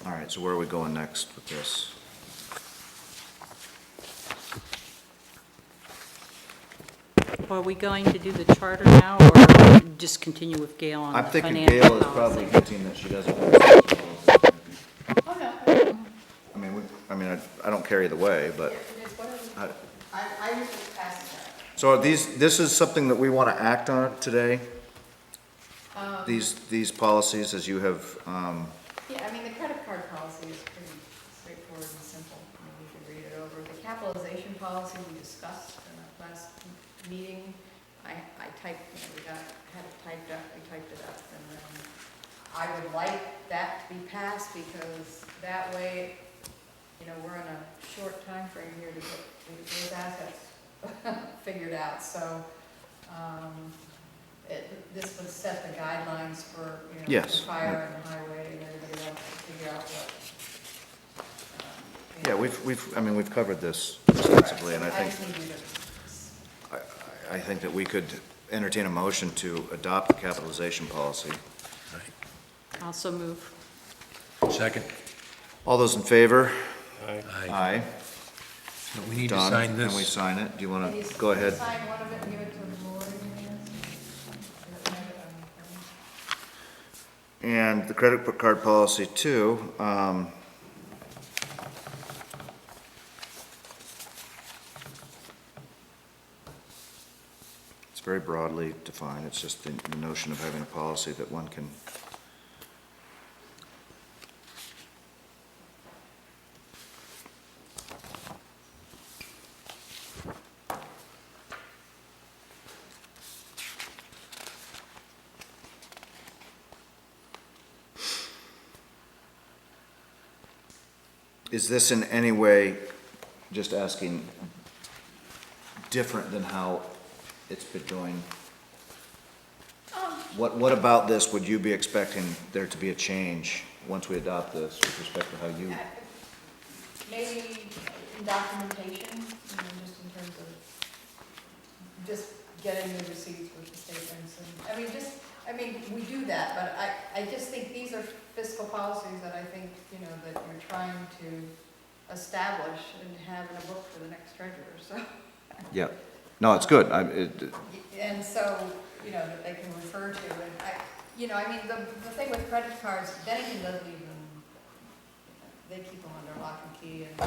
All right, so where are we going next with this? Are we going to do the charter now, or just continue with Gail on the I'm thinking financial Gail is policy? probably hinting that she doesn't. want to- Oh, no, I mean, I don't care either way, but. it is whatever. I- I usually pass it out. So are this is something that we want to act on today? These policies, as you have, Yeah, I mean, the credit card policy is pretty straightforward and simple. I mean, we can read it over. The capitalization policy we discussed in the last meeting, I typed, had it typed up, we typed it up. And then I would like that to be passed because that way, you know, we're in a short time frame here to get those assets figured out. So, this would set the guidelines for, you know, Yes. the fire and the highway and everybody else to figure out what. yeah, we've covered this extensively, and I just think, need you to, I think that we could entertain a motion to adopt the capitalization policy. Also move. Second. All those in favor? Aye. Aye. So we need to Done. sign And we this. sign it. Do you want Can you to go ahead? sign one of it and give it to Lori, I guess? And the credit card policy too, it's very broadly defined. It's just the notion of having a policy that one can. Is this in any way, just asking, different than how it's been going? What about this would you be expecting there to be a change once we adopt this with respect to how you? Maybe in documentation, just in terms of just getting the receipts with the statements and, we do that, but I just think these are fiscal policies that I think, that you're trying to establish and have in a book for the next treasurer, so. Yeah, no, it's good. And so, that they can refer to, and the thing with credit cards, Bennington doesn't even, they keep them under lock and key, and,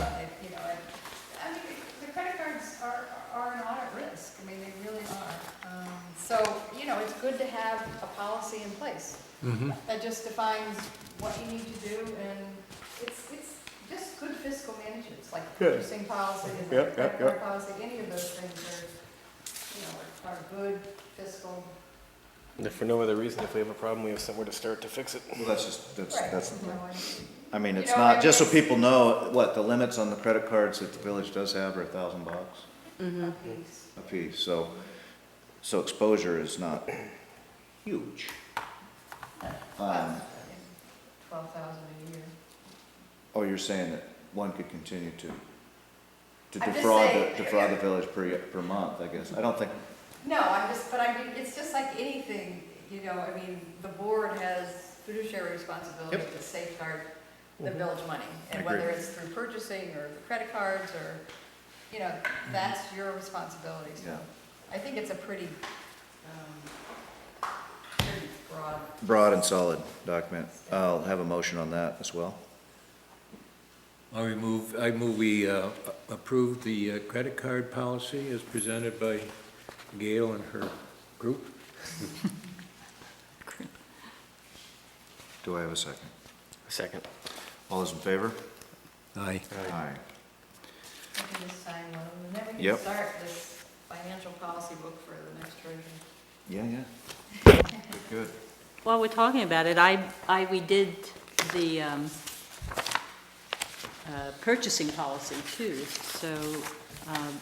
the credit cards are an audit risk, they really are. So, it's good to have a policy in place that just defines what you need to do, and it's just good fiscal management. It's like purchasing policy, credit card policy, any of those things are good fiscal. And if for no other reason, if we have a problem, we have somewhere to start to fix it. Well, that's the thing. I mean, it's You know, not, I just so mean, people know, what, the limits on the credit cards that the village does have are $1,000 a piece, so exposure is not huge. 12,000 a year. Oh, you're saying that one could continue to I'm just defraud saying, the village per month, I guess. I don't think, No, it's just like anything, the board has fiduciary responsibility to safeguard the village money. And whether it's through purchasing or the credit cards or, that's your responsibility. So Yeah. I think it's a pretty broad. broad and solid document. I'll have a motion on that as well. I move we approve the credit card policy as presented by Gail and her group. Do I have a second? Second. All those in favor? Aye. Aye. We can just sign one, and then we Yep. can start this financial policy book for the next treasurer. Yeah. Good. While we're talking about it, we did the purchasing policy too, so,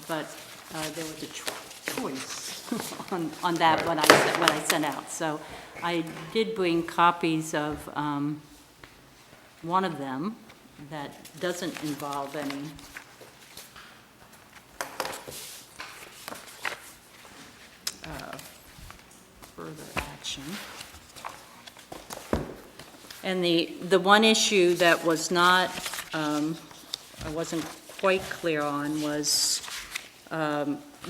but there was a choice on that when I sent out. So I did bring copies of one of them that doesn't involve any further action. And the one issue that was not, I wasn't quite clear on was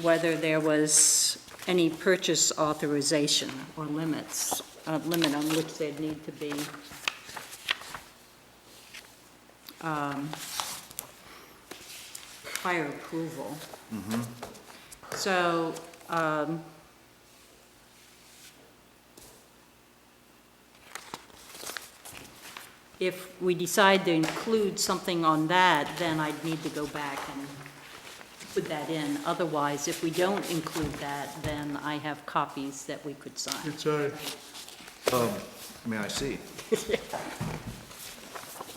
whether there was any purchase authorization or limit on which there'd need to be prior approval. So, if we decide to include something on that, then I'd need to go back and put that in. Otherwise, if we don't include that, then I have copies that we could sign. May I see?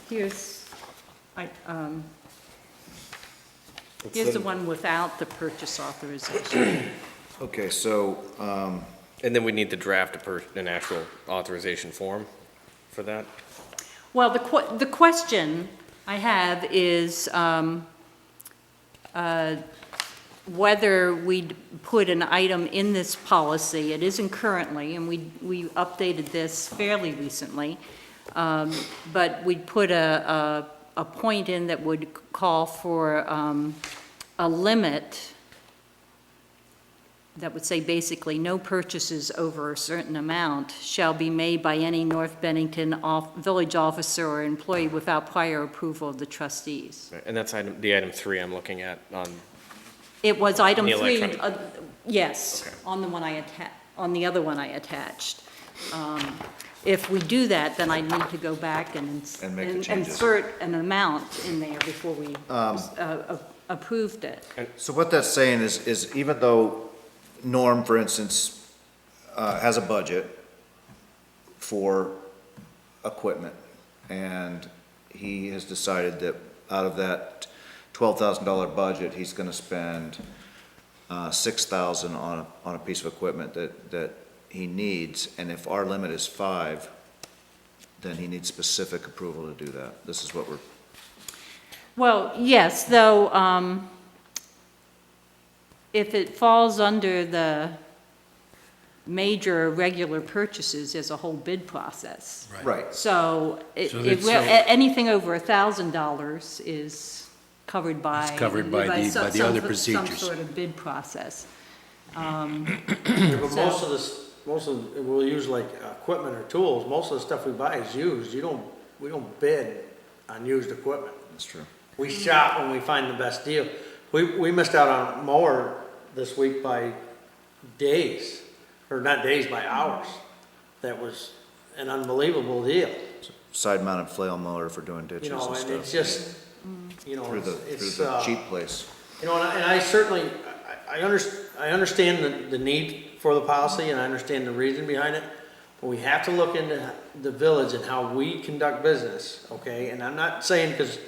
Here's the one without the purchase authorization. Okay, so, And then we need to draft an actual authorization form for that? Well, the question I have is whether we'd put an item in this policy. It isn't currently, and we updated this fairly recently, But we'd put a point in that would call for a limit that would say basically, no purchases over a certain amount shall be made by any North Bennington village officer or employee without prior approval of the trustees. And that's the item 3 I'm looking at on, It was item The 3, electronic. yes, Okay. on the other one I attached. If we do that, then I need to go back and And make the changes. insert an amount in there before we approved it. So what that's saying is even though Norm, for instance, has a budget for equipment, and he has decided that out of that $12,000 budget, he's gonna spend $6,000 on a piece of equipment that he needs, and if our limit is 5, then he needs specific approval to do that. This is what we're, Well, yes, though, if it falls under the major regular purchases, there's a whole bid process. right. So So it's- anything over $1,000 is covered by. It's covered by the some- other some procedures. sort of bid process. Yeah, but we'll use like equipment or tools, most of the stuff we buy is used, we don't bid on used equipment. That's true. We shop when we find the best deal. We missed out on a mower this week by days, or not days, by hours. That was an unbelievable deal, Side mounted flail mower for doing ditches you know, and and it's stuff. just, you know, Through it's, the cheap place. you know, and I certainly, I understand the need for the policy, and I understand the reason behind it, but we have to look into the village and how we conduct business, okay? And I'm not saying, because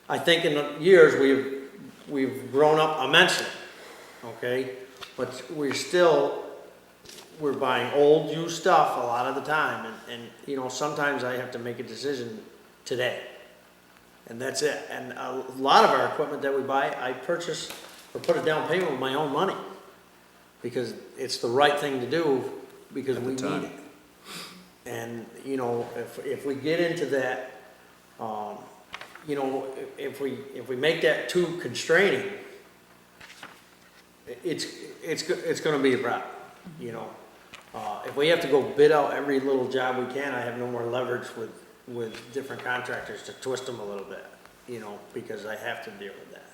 I think in the years, we've grown up immensely, okay? But we're buying old, used stuff a lot of the time, and, you know, sometimes I have to make a decision today. And that's it. And a lot of our equipment that we buy, I purchase or put a down payment with my own money, because it's the right thing to do, because we need it. And, you know, if we get into that, you know, if we make that too constraining, it's gonna be a problem, you know. If we have to go bid out every little job we can, I have no more leverage with different contractors to twist them a little bit, you know, because I have to deal with that.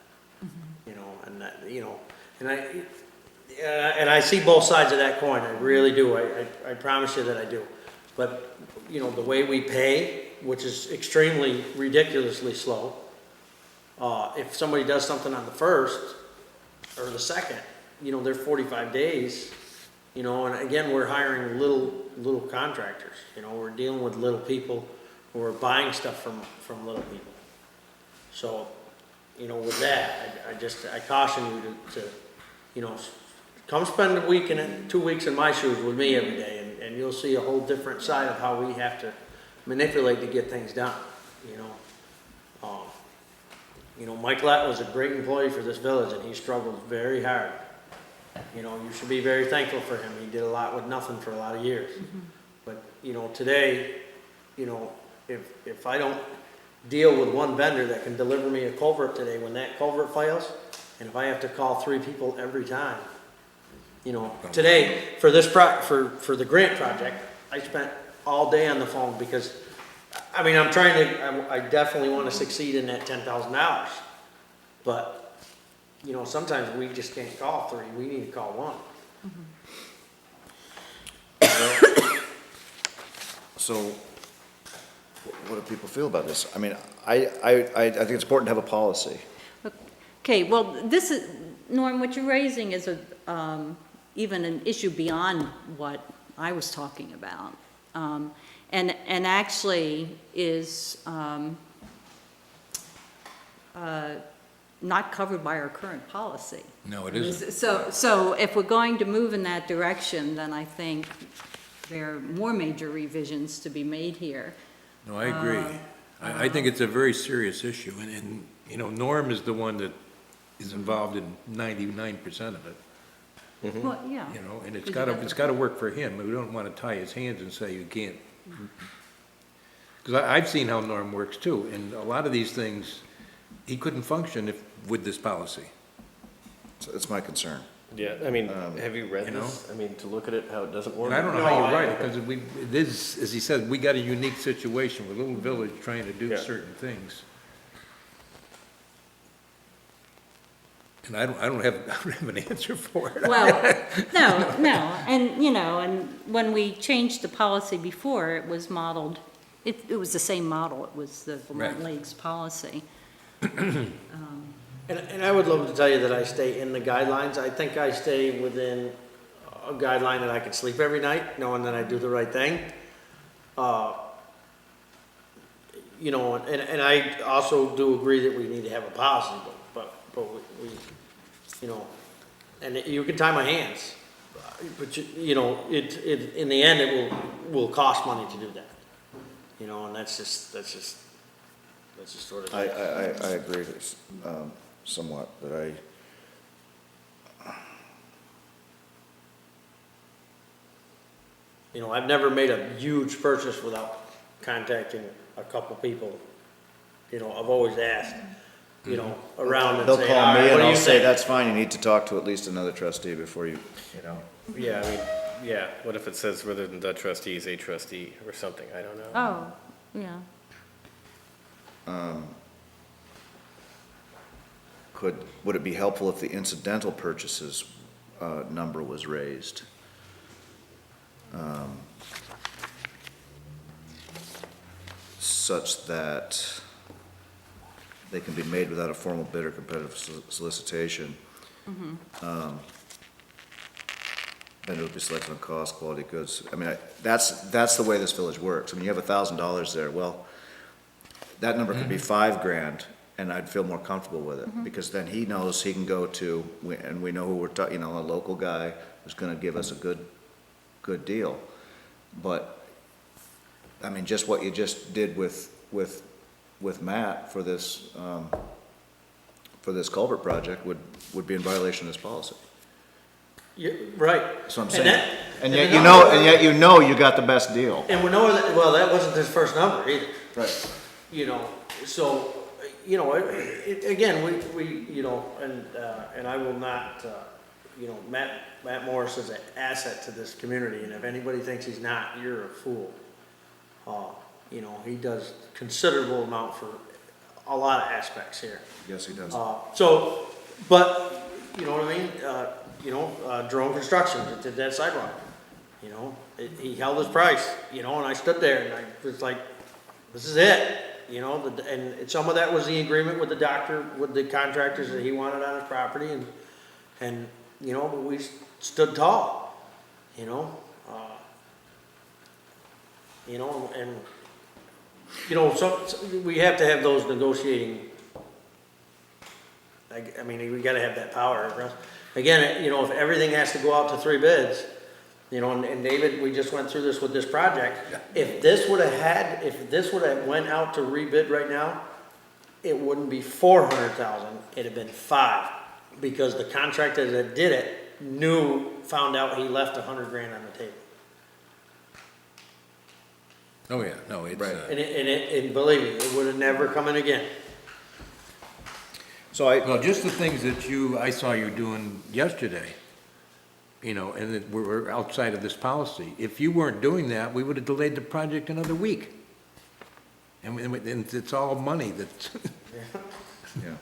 You know, and that, you know, and I see both sides of that coin, I really do, I promise you that I do. But, you know, the way we pay, which is extremely ridiculously slow, if somebody does something on the 1st or the 2nd, you know, they're 45 days, you know, and again, we're hiring little contractors, you know, we're dealing with little people, we're buying stuff from little people. So, you know, with that, I caution you to, you know, come spend a week and 2 weeks in my shoes with me every day, and you'll see a whole different side of how we have to manipulate to get things done, you know. You know, Mike Lett was a great employee for this village, and he struggled very hard. You know, you should be very thankful for him. He did a lot with nothing for a lot of years. But, you know, today, you know, if I don't deal with one vendor that can deliver me a culvert today, when that culvert fails, and if I have to call 3 people every time, you know, today, for this for the grant project, I spent all day on the phone, because, I mean, I definitely want to succeed in that $10,000. But, you know, sometimes we just can't call 3, we need to call 1. So, what do people feel about this? I mean, I think it's important to have a policy. Okay, well, this is, Norm, what you're raising is even an issue beyond what I was talking about. And actually is not covered by our current policy. No, it isn't. So if we're going to move in that direction, then I think there are more major revisions to be made here. No, I agree. I think it's a very serious issue, and, you know, Norm is the one that is involved in 99% of it, Well, yeah. you know, and it's Because you gotta work for him. We don't wanna tie his hands and say you can't. Because I've seen how Norm works too, and a lot of these things, he couldn't function with this policy. So it's my concern. Yeah, I mean, have you read you know? this? I mean, to look at it, how it doesn't work? And I don't know how you write it, because it is, as he said, we got a unique situation, we're a little village trying to do Yeah. certain things. And I don't have an answer for it. Well, no, and, and when we changed the policy before, it was modeled, it was the same model, it was the Vermont Right. Lakes policy. And I would love to tell you that I stay in the guidelines. I think I stay within a guideline that I can sleep every night, knowing that I do the right thing. And I also do agree that we need to have a policy, but we, and you can tie my hands. But it, in the end, it will cost money to do that. And that's just sort of. I agree somewhat, but I've never made a huge purchase without contacting a couple people. I've always asked, around and they'll say, call "All right, me what and do I'll you say, think?" that's fine, you need to talk to at least another trustee before you know. Yeah, I mean, yeah, what if it says rather than the trustees, a trustee or something, I don't know. Oh, yeah. Would it be helpful if the incidental purchases number was raised? Such that they can be made without a formal bid or competitive solicitation. Vendor will be selected on cost, quality goods. I mean, that's the way this village works. I mean, you have $1,000 there, well, that number could be $5,000, and I'd feel more comfortable with it, because then he knows he can go to, and we know who we're talking, a local guy who's gonna give us a good deal. But, I mean, just what you just did with Matt for this culvert project would be in violation of this policy. Yeah, right. That's what I'm And saying. that- And and yet another- you got the best deal. And we know that, well, that wasn't his first number either. Right. So, again, we, and I will not, Matt Morris is an asset to this community, and if anybody thinks he's not, you're a fool. He does considerable amount for a lot of aspects here. Yes, he does. But, you know what I mean? Drone Construction did that sidewalk. He held his price, and I stood there and I was like, this is it. And some of that was the agreement with the doctor, with the contractors that he wanted on his property, and but we stood tall, so we have to have those negotiating. I mean, we gotta have that power. Again, if everything has to go out to 3 bids, and David, we just went through this with this project. If this would have went out to rebid right now, it wouldn't be 400,000, it'd have been 5, because the contractor that did it found out he left $100,000 on the table. Oh, yeah, no, it's, Right. And believe me, it would have never come in again. So well, just the things that I saw you doing yesterday, and that we're outside of this policy. If you weren't doing that, we would have delayed the project another week. And it's all money that's, yeah.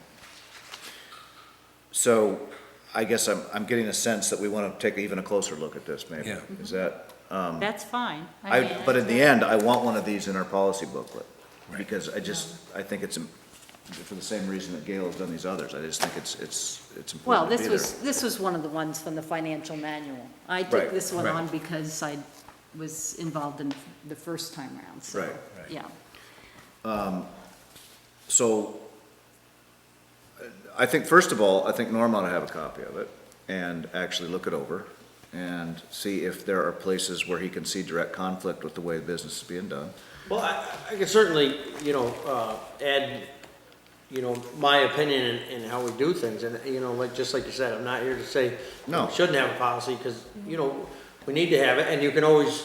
So I guess I'm getting a sense that we want to take even a closer look at this, maybe. Yeah. Is that? That's fine. But in the end, I want one of these in our policy booklet, because I think it's, for the same reason that Gail has done these others, I just think it's Well, important to be there. this was one of the ones from the financial manual. I Right, took this one right. on because I was involved in the first time around, so, Right. yeah. So, I think, first of all, I think Norm ought to have a copy of it, and actually look it over, and see if there are places where he can see direct conflict with the way business is being done. Well, I can certainly, add, my opinion in how we do things, and, just like you said, I'm not here to say No. we shouldn't have a policy, because, we need to have it, and you can always,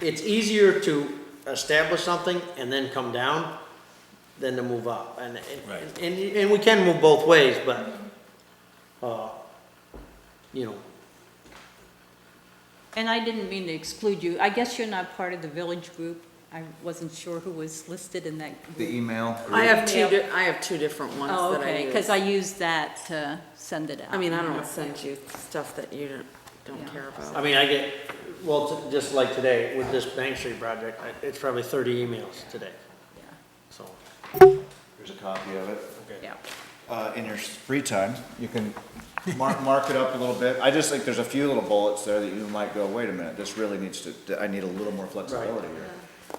it's easier to establish something and then come down than to move up. Right. And we can move both ways, but, you know, And I didn't mean to exclude you. I guess you're not part of the village group. I wasn't sure who was listed in that The group. email. I have I have two different ones Oh, that I okay, use. because I used that to send it out. I mean, I don't send you stuff that you don't Yeah. care about. I mean, I get, well, just like today with this Bank Street project, it's probably 30 emails today, Yeah, so. Here's a copy of it. Okay. yeah. In your free time, you can mark it up a little bit. I just think there's a few little bullets there that you might go, wait a minute, this really needs to, I need a little more flexibility here.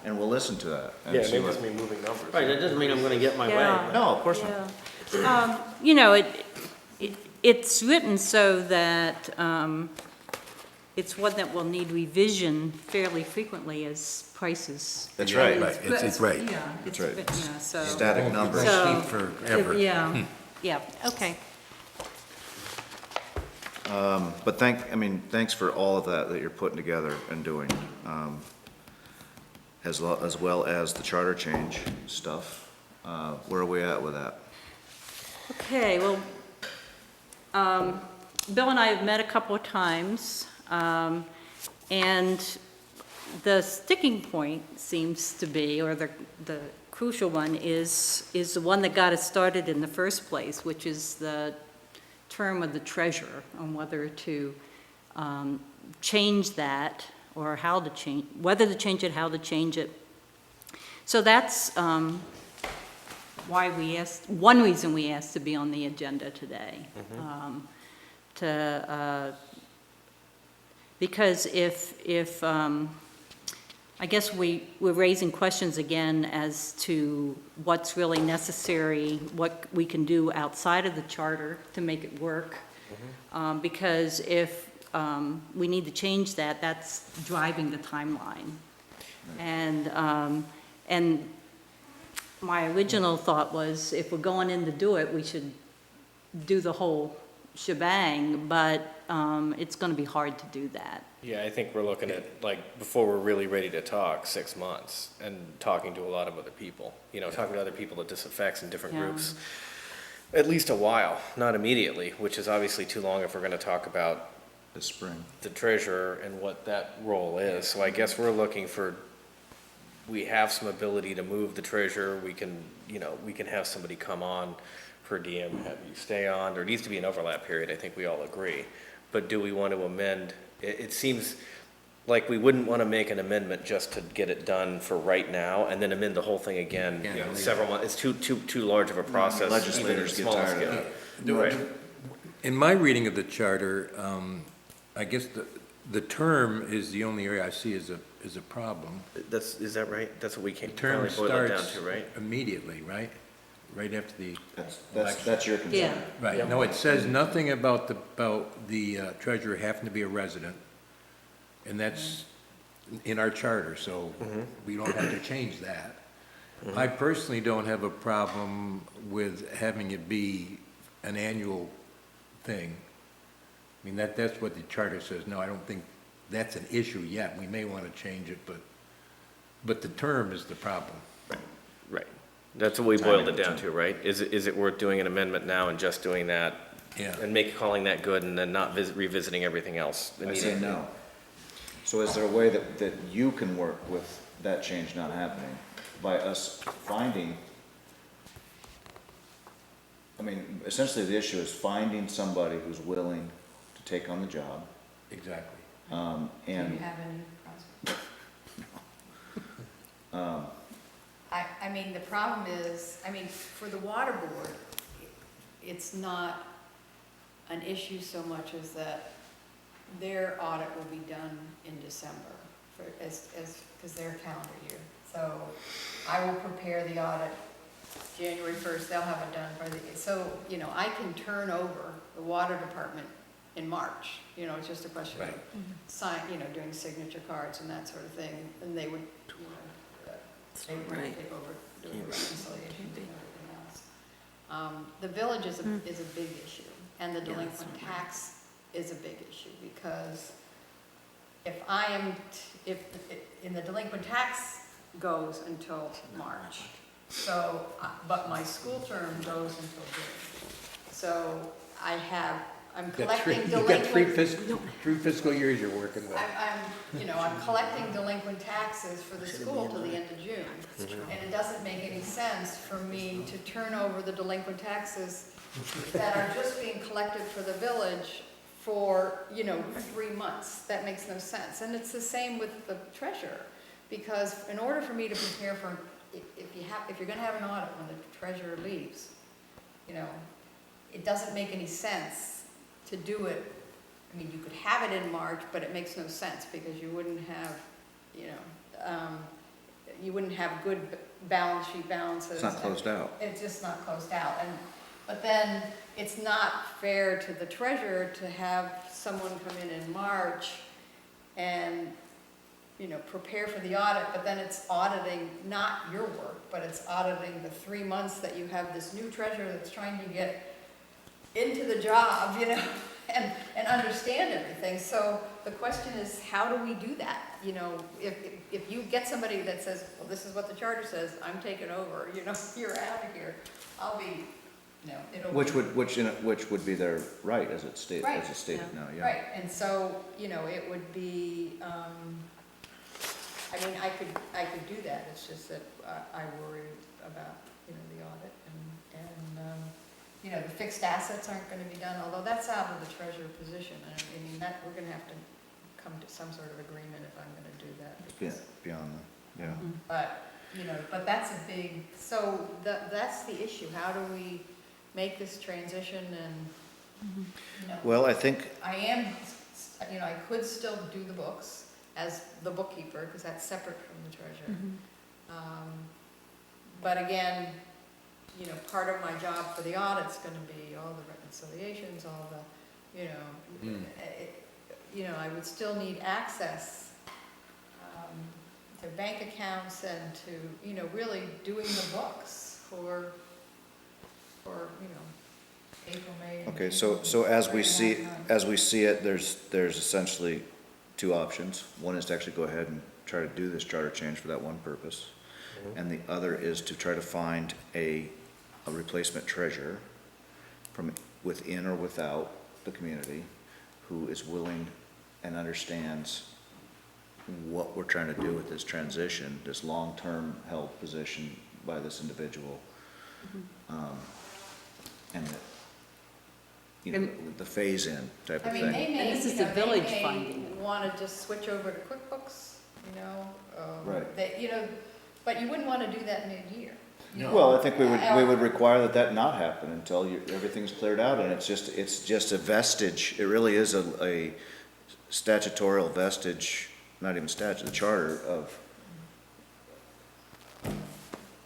And we'll listen to that. and Yeah, see maybe what- it's me moving numbers. Right, that doesn't mean I'm gonna get my way. Yeah. but- No, of course not. Yeah. You know, it's written so that, it's one that will need revision fairly frequently as prices. That's right. Right, it's right. Yeah, it's, right. yeah, so. Static numbers. So- Keep forever. Yeah, yeah, okay. But thanks for all of that you're putting together and doing, as well as the charter change stuff. Where are we at with that? Okay, well, Bill and I have met a couple of times, and the sticking point seems to be, or the crucial one is the one that got us started in the first place, which is the term of the treasurer, on whether to change that, or how to change, whether to change it, how to change it. So that's why we asked, one reason we asked to be on the agenda today. Because if I guess we're raising questions again as to what's really necessary, what we can do outside of the charter to make it work. Because if we need to change that, that's driving the timeline. And my original thought was, if we're going in to do it, we should do the whole shebang, but it's going to be hard to do that. Yeah, I think we're looking at, like, before we're really ready to talk, 6 months, and talking to a lot of other people, talking to other people that this affects in different Yeah. groups. At least a while, not immediately, which is obviously too long if we're gonna talk about This spring. the treasurer and what that role is. So I guess we're looking for, we have some ability to move the treasurer, we can have somebody come on per diem, have you stay on. There needs to be an overlap period, I think we all agree. But do we want to amend? It seems like we wouldn't want to make an amendment just to get it done for right now, and then amend the whole thing again, several months. It's too large of a process. Legislators even get small tired of scale. it. Right. In my reading of the charter, I guess the term is the only area I see as a problem. Is that right? That's what we The can term finally boil it down starts to, right? immediately, right? Right after the, That's your concern. Yeah. right. Yep. No, it says nothing about the treasurer having to be a resident, and that's in our charter, so we don't have to change that. I personally don't have a problem with having it be an annual thing. I mean, that's what the charter says. No, I don't think that's an issue yet. We may want to change it, but the term is the problem. Right. That's what we boiled it down to, right? Is it worth doing an amendment now and just doing that? Yeah. And calling that good and then not revisiting everything else I say immediately? no. So is there a way that you can work with that change not happening? By us finding, essentially the issue is finding somebody who's willing to take on the job. Exactly. Do you And have any prospects? I mean, the problem is, for the water board, it's not an issue so much as that their audit will be done in December because their calendar year. So I will prepare the audit January 1st, they'll have it done so, I can turn over the water department in March. It's just a question of doing signature cards and that sort of thing, and they would, they would Right. take over doing reconciliation and everything else. The village is a big issue, and the delinquent tax is a big issue, because if in the delinquent tax goes until March. So, but my school term goes until June. So I'm collecting You got delinquent. three fiscal years you're working with. I'm collecting delinquent taxes for the school till the end of June. And it doesn't make any sense for me to turn over the delinquent taxes that are just being collected for the village for, 3 months. That makes no sense. And it's the same with the treasurer, because in order for me to prepare for, if you're gonna have an audit when the treasurer leaves, it doesn't make any sense to do it. I mean, you could have it in March, but it makes no sense because you wouldn't have, you wouldn't have good balance sheet balances. It's not closed out. It's just not closed out. But then it's not fair to the treasurer to have someone come in March and, prepare for the audit, but then it's auditing not your work, but it's auditing the 3 months that you have this new treasurer that's trying to get into the job, and understand everything. So the question is, how do we do that? If you get somebody that says, well, this is what the charter says, I'm taking over, you're out of here, I'll be, Which would be their right, as it's stated, Right. as it's stated now, yeah. Right, and so, it would be, I could do that, it's just that I worry about, the audit and the fixed assets aren't gonna be done, although that's out of the treasurer position. That, we're gonna have to come to some sort of agreement if I'm gonna do that. Yeah, because- beyond that, yeah. But that's a big, so that's the issue, how do we make this transition and, Well, I think, I am, I could still do the books as the bookkeeper, because that's separate from the treasurer. But again, part of my job for the audit's gonna be all the reconciliations, all the, I would still need access to bank accounts and to, really doing the books for April, May. and okay, June, so as we 3.5 months. as we see it, there's essentially two options. One is to actually go ahead and try to do this charter change for that one purpose. And the other is to try to find a replacement treasurer from within or without the community who is willing and understands what we're trying to do with this transition, this long-term held position by this individual. And the phase-in type of They thing. may, And this is the village they may finding. wanna just switch over to QuickBooks, Right. But you wouldn't wanna do that mid-year. Well, I think we would require that not happen until everything's cleared out, and it's just a vestige, it really is a statutorial vestige, not even statute, the charter of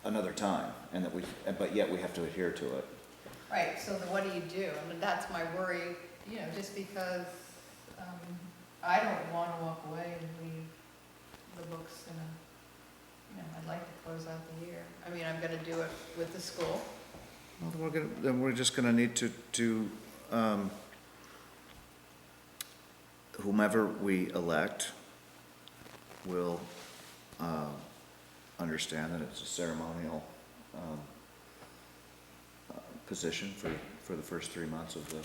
another time, but yet we have to adhere to it. Right, so then what do you do? That's my worry, just because, I don't wanna walk away and leave the books in a, I'd like to close out the year. I'm gonna do it with the school. Well, then we're just gonna need to whomever we elect will understand that it's a ceremonial position for the first 3 months of the.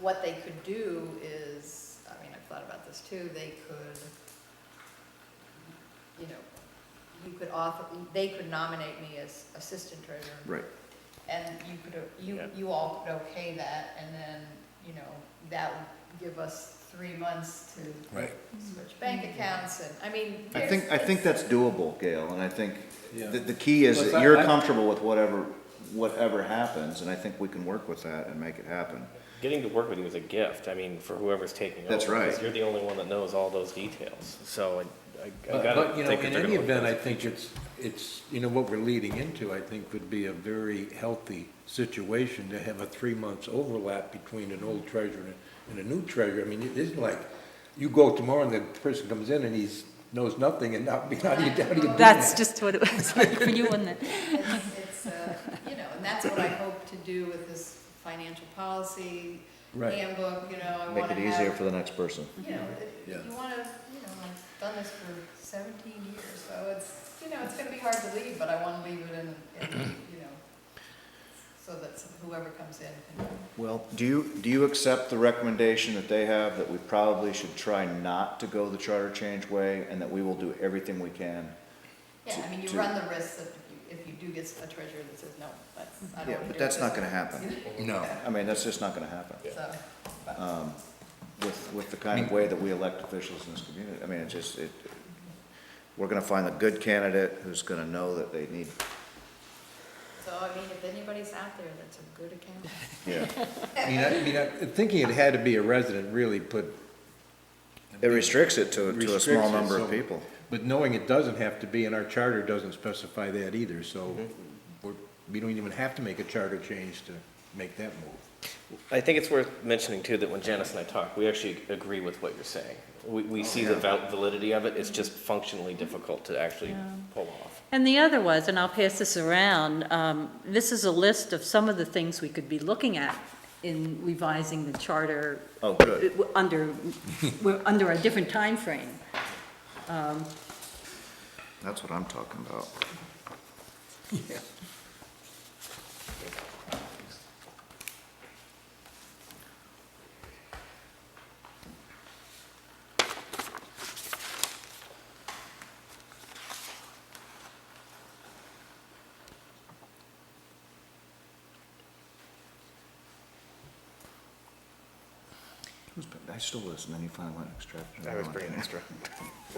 What they could do is, I've thought about this too, they could, they could nominate me as assistant treasurer. Right. And you all could okay that, and then, that would give us 3 months to Right. switch bank accounts, and, I think that's doable, Gail, and I think Yeah. the key is But that you're I- comfortable with whatever happens, and I think we can work with that and make it happen. Getting to work with you is a gift, for whoever's taking over. That's right. Because you're the only one that knows all those details, so I But, gotta in think if they're any gonna event, I look think it's, what we're leading into, I think would be a very healthy situation to have a 3 months overlap between an old treasurer and a new treasurer. It isn't like you go tomorrow and the person comes in and knows nothing and how do you do that? That's just what it was like for you, wasn't it? it's, and that's what I hope to do with this financial policy Right. handbook, I Make wanna it easier have, for the next person. you Yeah. wanna, I've done this for 17 years, so you know, it's gonna be hard to leave, but I wanna leave it in, you know, so that whoever comes in can. Well, do you accept the recommendation that they have, that we probably should try not to go the charter change way, and that we will do everything we can? Yeah, I mean, you to- run the risk that if you do get a treasurer that says, no, that's, I don't Yeah, wanna but do that's it not this gonna way." happen. No. I mean, that's just not gonna happen. So, but- With the kind of way that we elect officials in this community. I mean, we're gonna find a good candidate who's gonna know that they need, So, I mean, if anybody's out there that's a good accountant. yeah. I mean, thinking it had to be a resident really put. It restricts it to a restricts small it, number of so- people. But knowing it doesn't have to be, and our charter doesn't specify that either, so we don't even have to make a charter change to make that move. I think it's worth mentioning too, that when Janice and I talk, we actually agree with what you're saying. We see the validity of it, it's just functionally difficult to actually pull off. And the other was, and I'll pass this around, this is a list of some of the things we could be looking at in revising the charter. Oh, good. We're under a different timeframe. That's what I'm talking about. Yeah. I stole this, and then you finally went and extracted it. I was bringing extra.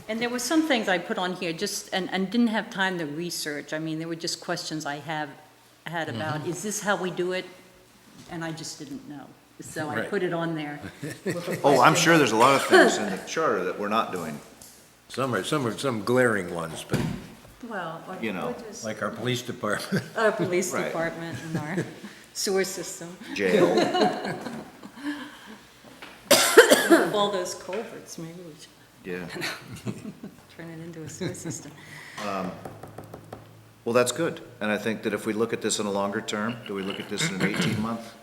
And there were some things I put on here just, and didn't have time to research. I mean, there were just questions I had about, is this how we do it? And I just didn't know. So I Right. put it on there. Oh, I'm sure there's a lot of things in the charter that we're not doing. Some glaring ones, but Well, You know, what is- like our police department. our police Right. department and our sewer system, Jail. all those culverts, maybe we should Yeah. turn it into a sewer system. Well, that's good. And I think that if we look at this in a longer term, do we look at this in an 18-month?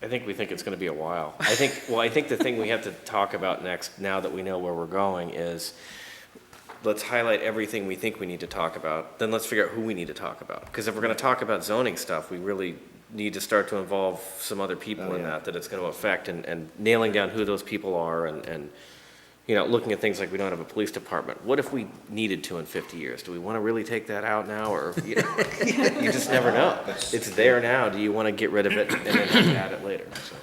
I think we think it's gonna be a while. I think the thing we have to talk about next, now that we know where we're going, is let's highlight everything we think we need to talk about, then let's figure out who we need to talk about. Because if we're gonna talk about zoning stuff, we really need to start to involve some other people Oh, in yeah. that it's gonna affect, and nailing down who those people are, and, you know, looking at things like we don't have a police department. What if we needed to in 50 years? Do we wanna really take that out now, or, you know, you just never know. It's there now, do you wanna get rid of it and then have to add it later, so.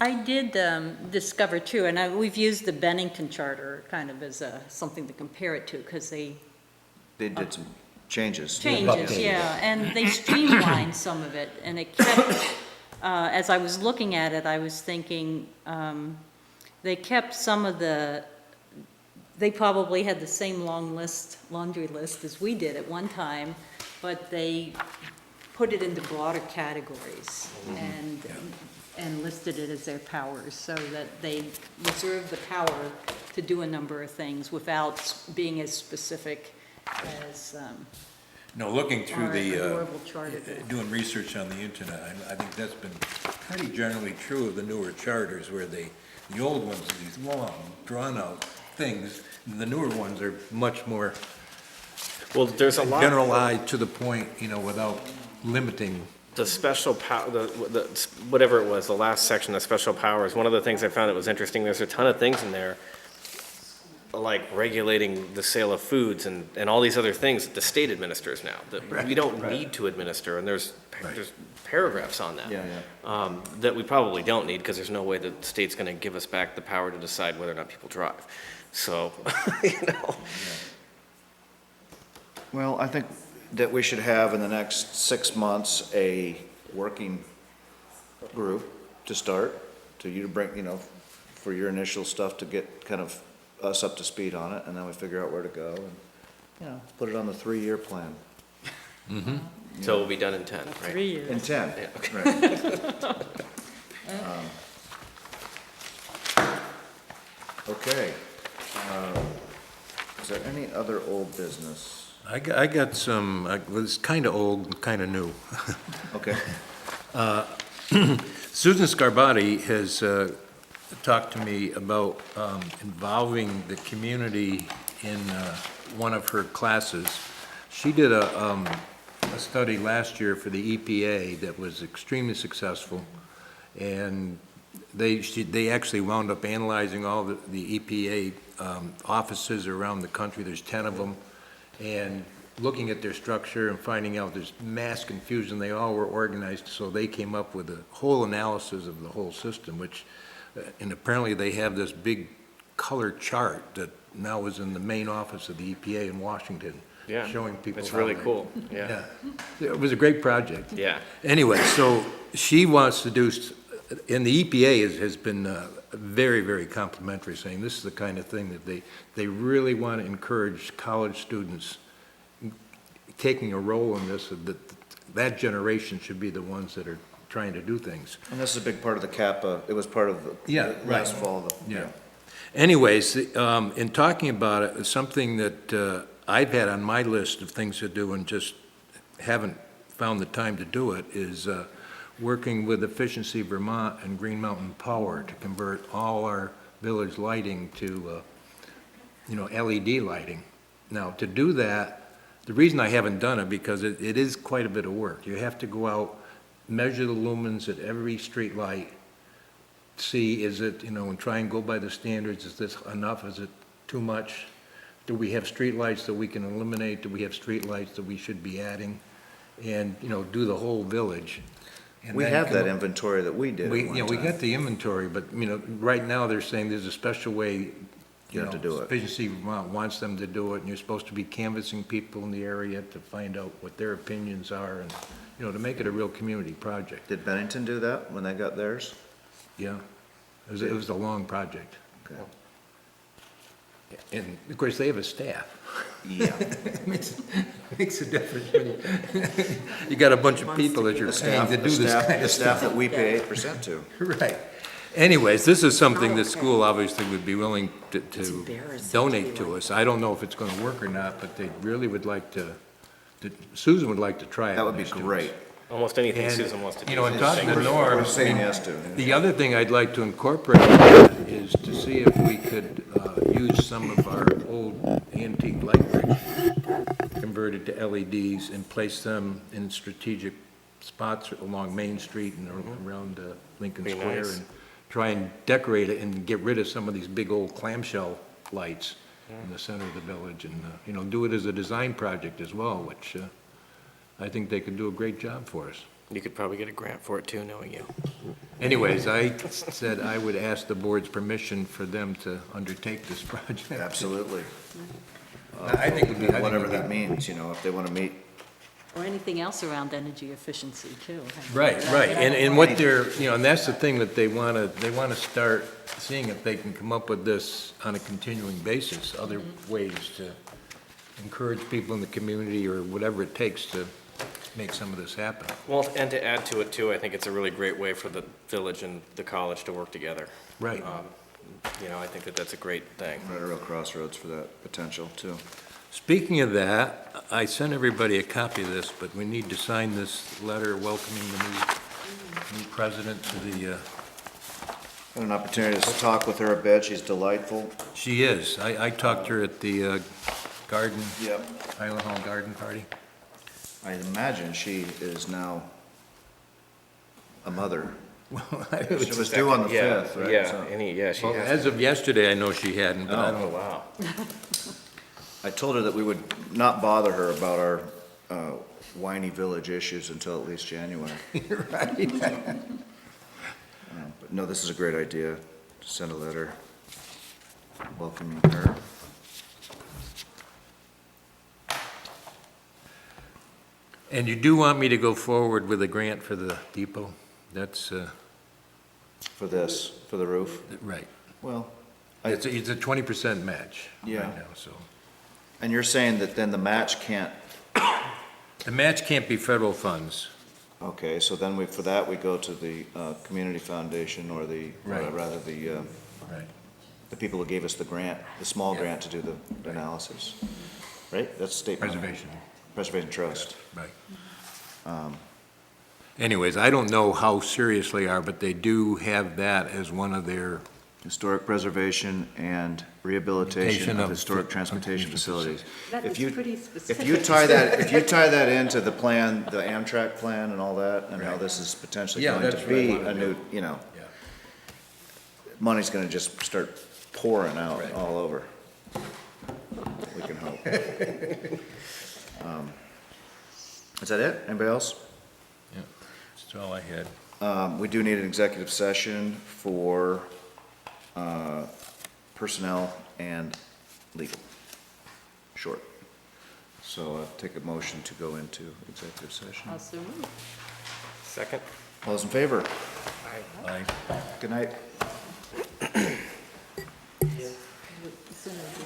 I did discover too, and we've used the Bennington Charter kind of as something to compare it to, because they They did some changes. changes, yeah, and they streamlined some of it, and it kept, as I was looking at it, I was thinking, they kept some of they probably had the same laundry list as we did at one time, but they put it into broader categories and listed it as their powers, so that they reserve the power to do a number of things without being as specific as No, looking through our the, adorable charter. doing research on the internet, I think that's been pretty generally true of the newer charters, where the old ones are these long, drawn-out things, and the newer ones are much more Well, there's a lot. generalized to the point, you know, without limiting. The special whatever it was, the last section, the special powers, one of the things I found that was interesting, there's a ton of things in there, like regulating the sale of foods and all these other things that the state administers now, that we don't need to administer, and there's paragraphs on that. Yeah. That we probably don't need, because there's no way that the state's gonna give us back the power to decide whether or not people drive. So, you know. Well, I think that we should have in the next 6 months a working group to start, to you to bring, you know, for your initial stuff to get kind of us up to speed on it, and then we figure out where to go and, you know, put it on the 3-year plan. So we'll be done in 10, right? 3 years. In 10, Yeah, okay. right. Okay. Is there any other old business? I got some, it's kind of old, kind of new. Okay. Susan Scarbati has talked to me about involving the community in one of her classes. She did a study last year for the EPA that was extremely successful, and they actually wound up analyzing all the EPA offices around the country. There's 10 of them, and looking at their structure and finding out there's mass confusion. They all were organized, so they came up with a whole analysis of the whole system, which, and apparently they have this big color chart that now is in the main office of the EPA in Washington, Yeah, showing people. it's how really they- cool, yeah. It was a great project. Yeah. Anyway, so she wants to do, and the EPA has been very, very complimentary, saying this is the kind of thing that they really want to encourage college students taking a role in this, that generation should be the ones that are trying to do things. And this is a big part of the CAPA, it was part of the Yeah, last right. fall. Anyways, in talking about it, something that I've had on my list of things to do and just haven't found the time to do it is working with Efficiency Vermont and Green Mountain Power to convert all our village lighting to, LED lighting. Now, to do that, the reason I haven't done it, because it is quite a bit of work. You have to go out, measure the lumens at every street light, see, is it, and try and go by the standards, is this enough, is it too much? Do we have street lights that we can eliminate? Do we have street lights that we should be adding? And, do the whole village. And We then have come that up- inventory that we did at We, one we time. got the inventory, but, right now they're saying there's a special way, You have to do it. Efficiency Vermont wants them to do it, and you're supposed to be canvassing people in the area to find out what their opinions are, and, to make it a real community project. Did Bennington do that when they got theirs? Yeah. It was a long project. Okay. And, of course, they have a staff. Yeah. Makes a difference when you got a bunch of people that you're The paying staff, to the do this staff, kind the of staff stuff. that we pay 8% to. Right. Anyways, this is something the Okay. school obviously would be willing to It's embarrassing donate to be to like us. I don't know if it's gonna work or not, but they really would like to, Susan would like to try it. That would with be the students. great. Almost anything And, Susan wants to do. in she's talking to saying- Norm, We're saying yes to. the other thing I'd like to incorporate in that is to see if we could use some of our old antique light bridge converted to LEDs and place them in strategic spots along Main Street and around Lincoln Be Square, nice. and try and decorate it and get rid of some of these big old clamshell lights in the center of the village, and do it as a design project as well, which I think they could do a great job for us. You could probably get a grant for it too, knowing you. Anyways, I said I would ask the board's permission for them to undertake this project. Absolutely. I think it'd be, Whatever that means, if they want to meet. Or anything else around energy efficiency, too. Right, right, and what they're, and that's the thing that they want to start seeing if they can come up with this on a continuing basis, other ways to encourage people in the community or whatever it takes to make some of this happen. Well, and to add to it too, I think it's a really great way for the village and the college to work together. Right. I think that that's a great thing. Right, a real crossroads for that potential, too. Speaking of that, I sent everybody a copy of this, but we need to sign this letter welcoming the new president to the, Had an opportunity to talk with her a bit. She's delightful. she is. I talked to her at the garden, Yep. Island Hall Garden Party. I imagine she is now a mother. It She was due on the Yeah, 5th, right? Yeah, So she Well, has. as of yesterday, I know she hadn't, but I Oh, don't, wow. I told her that we would not bother her about our whiny village issues until at least January. But no, this is a great idea, to send a letter welcoming her. And you do want me to go forward with a grant for the depot? That's, For this, for the roof. right. Well, It's a 20% match Yeah. right now, so. and you're saying that then the match can't, The match can't be federal funds. okay, so then for that, we go to the community foundation or Right. rather the Right. the people who gave us the grant, the small Yeah. grant to do the analysis. Right? That's state money. Preservation Trust. Right. Anyways, I don't know how serious they are, but they do have that as one of their historic preservation and rehabilitation of historic transportation facilities. That If is you- pretty If specific. you tie that into the plan, the Amtrak plan and all that, and how this is potentially Yeah, going that's to what I be wanna a new, do. you know, Yeah. money's gonna just start pouring out Right. all over. We can hope. Is that it? Anybody else? Yeah, that's all I had. We do need an executive session for, personnel and legal. Short. So I'll take a motion to go into executive session. Also moved. Second? All those in favor? Aye. Good night. As soon as you